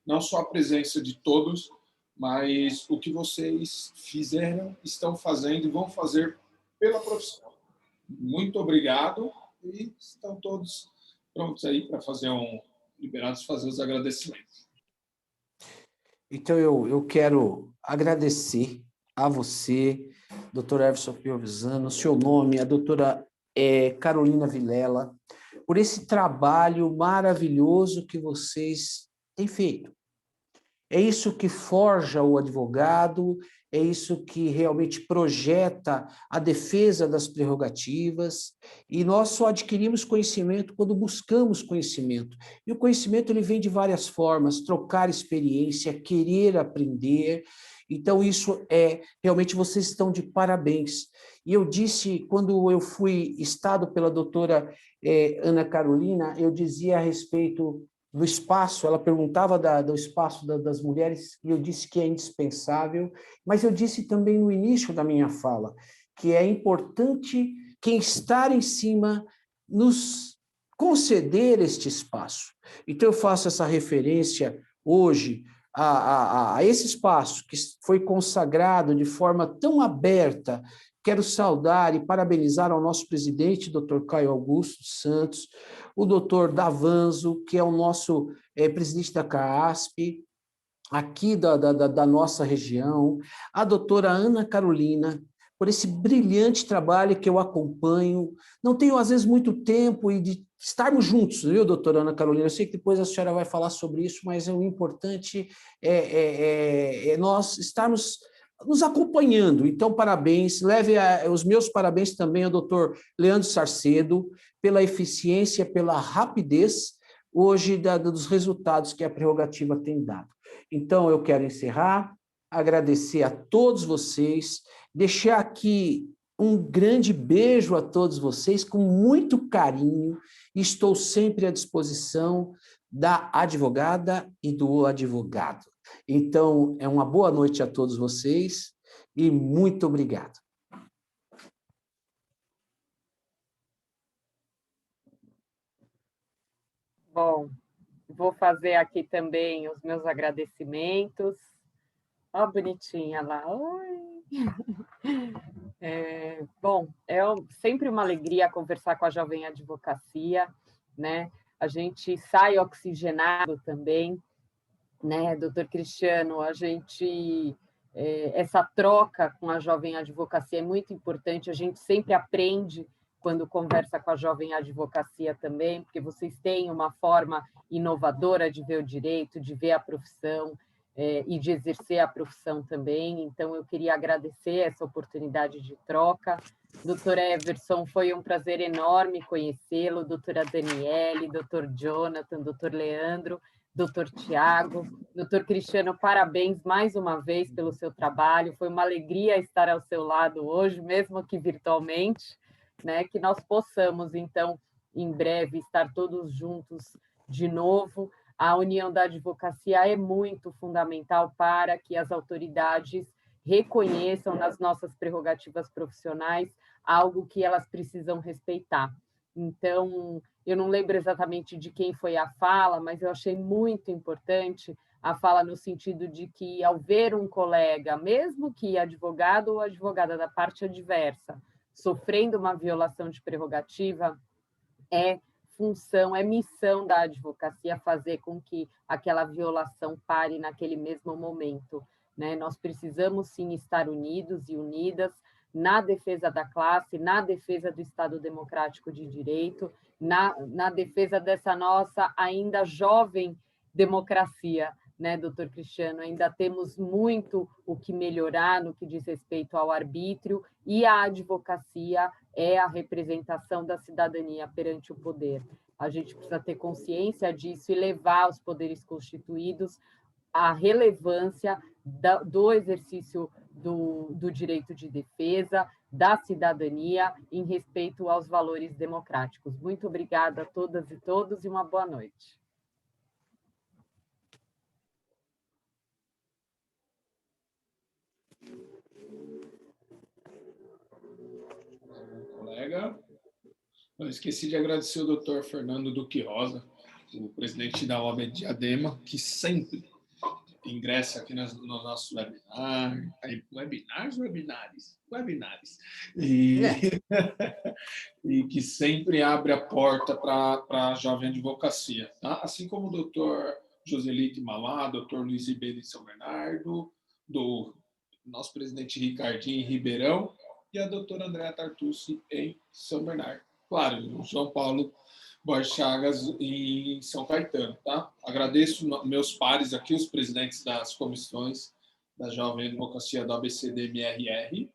não só a presença de todos, mas o que vocês fizeram, estão fazendo e vão fazer pela profissão. Muito obrigado e estão todos prontos aí para liberados fazer os agradecimentos. Então, eu quero agradecer a você, doutor Everson Piovisano, seu nome, a doutora Carolina Vilela, por esse trabalho maravilhoso que vocês têm feito. É isso que forja o advogado, é isso que realmente projeta a defesa das prerrogativas, e nós só adquirimos conhecimento quando buscamos conhecimento. E o conhecimento ele vem de várias formas, trocar experiência, querer aprender. Então, isso realmente vocês estão de parabéns. E eu disse, quando eu fui estado pela doutora Ana Carolina, eu dizia a respeito do espaço, ela perguntava do espaço das mulheres, e eu disse que é indispensável, mas eu disse também no início da minha fala, que é importante quem está em cima nos conceder este espaço. Então, eu faço essa referência hoje a esse espaço que foi consagrado de forma tão aberta. Quero saudar e parabenizar ao nosso presidente, doutor Caio Augusto Santos, o doutor Davanzo, que é o nosso presidente da CAASP, aqui da nossa região, a doutora Ana Carolina, por esse brilhante trabalho que eu acompanho. Não tenho, às vezes, muito tempo e de estarmos juntos, viu, doutora Ana Carolina? Eu sei que depois a senhora vai falar sobre isso, mas o importante é nós estarmos nos acompanhando. Então, parabéns. Leve os meus parabéns também ao doutor Leandro Sarcedo, pela eficiência, pela rapidez, hoje, dos resultados que a prerrogativa tem dado. Então, eu quero encerrar, agradecer a todos vocês, deixar aqui um grande beijo a todos vocês, com muito carinho, e estou sempre à disposição da advogada e do advogado. Então, uma boa noite a todos vocês e muito obrigado. Bom, vou fazer aqui também os meus agradecimentos. Ó, bonitinha lá. Oi! Bom, sempre uma alegria conversar com a Jovem Advocacia, né? A gente sai oxigenado também, né, doutor Cristiano? Essa troca com a Jovem Advocacia é muito importante, a gente sempre aprende quando conversa com a Jovem Advocacia também, porque vocês têm uma forma inovadora de ver o direito, de ver a profissão, e de exercer a profissão também. Então, eu queria agradecer essa oportunidade de troca. Doutor Everson, foi um prazer enorme conhecê-lo, doutora Daniele, doutor Jonathan, doutor Leandro, doutor Tiago, doutor Cristiano, parabéns mais uma vez pelo seu trabalho, foi uma alegria estar ao seu lado hoje, mesmo que virtualmente, né? Que nós possamos, então, em breve, estar todos juntos de novo. A união da advocacia é muito fundamental para que as autoridades reconheçam nas nossas prerrogativas profissionais algo que elas precisam respeitar. Então, eu não lembro exatamente de quem foi a fala, mas eu achei muito importante a fala no sentido de que, ao ver um colega, mesmo que advogado ou advogada da parte adversa, sofrendo uma violação de prerrogativa, é função, é missão da advocacia fazer com que aquela violação pare naquele mesmo momento, né? Nós precisamos, sim, estar unidos e unidas na defesa da classe, na defesa do Estado democrático de direito, na defesa dessa nossa ainda jovem democracia, né, doutor Cristiano? Ainda temos muito o que melhorar no que diz respeito ao arbítrio, e a advocacia é a representação da cidadania perante o poder. A gente precisa ter consciência disso e levar aos poderes constituídos a relevância do exercício do direito de defesa, da cidadania, em respeito aos valores democráticos. Muito obrigada a todas e todos e uma boa noite. Colega, eu esqueci de agradecer o doutor Fernando Duque Rosa, o presidente da OAB de Diadema, que sempre ingresse aqui no nosso webinar, webinares, e, e que sempre abre a porta para a jovem advocacia, tá? Assim como o doutor Joselito Malá, doutor Luiz Ribeiro em São Bernardo, do nosso presidente Ricardinho em Ribeirão e a doutora Andréa Tartucci em São Bernardo. Claro, o João Paulo Borges Chagas em São Caetano, tá? Agradeço meus pares aqui, os presidentes das comissões da Jovem Advocacia do ABCD-MRR.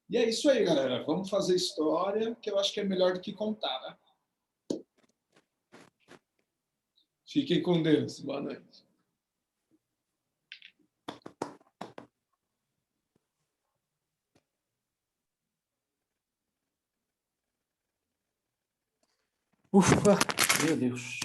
E é isso aí, galera. Vamos fazer história, que eu acho que é melhor do que contar, né? Fiquem com Deus. Boa noite. Ufa, meu Deus.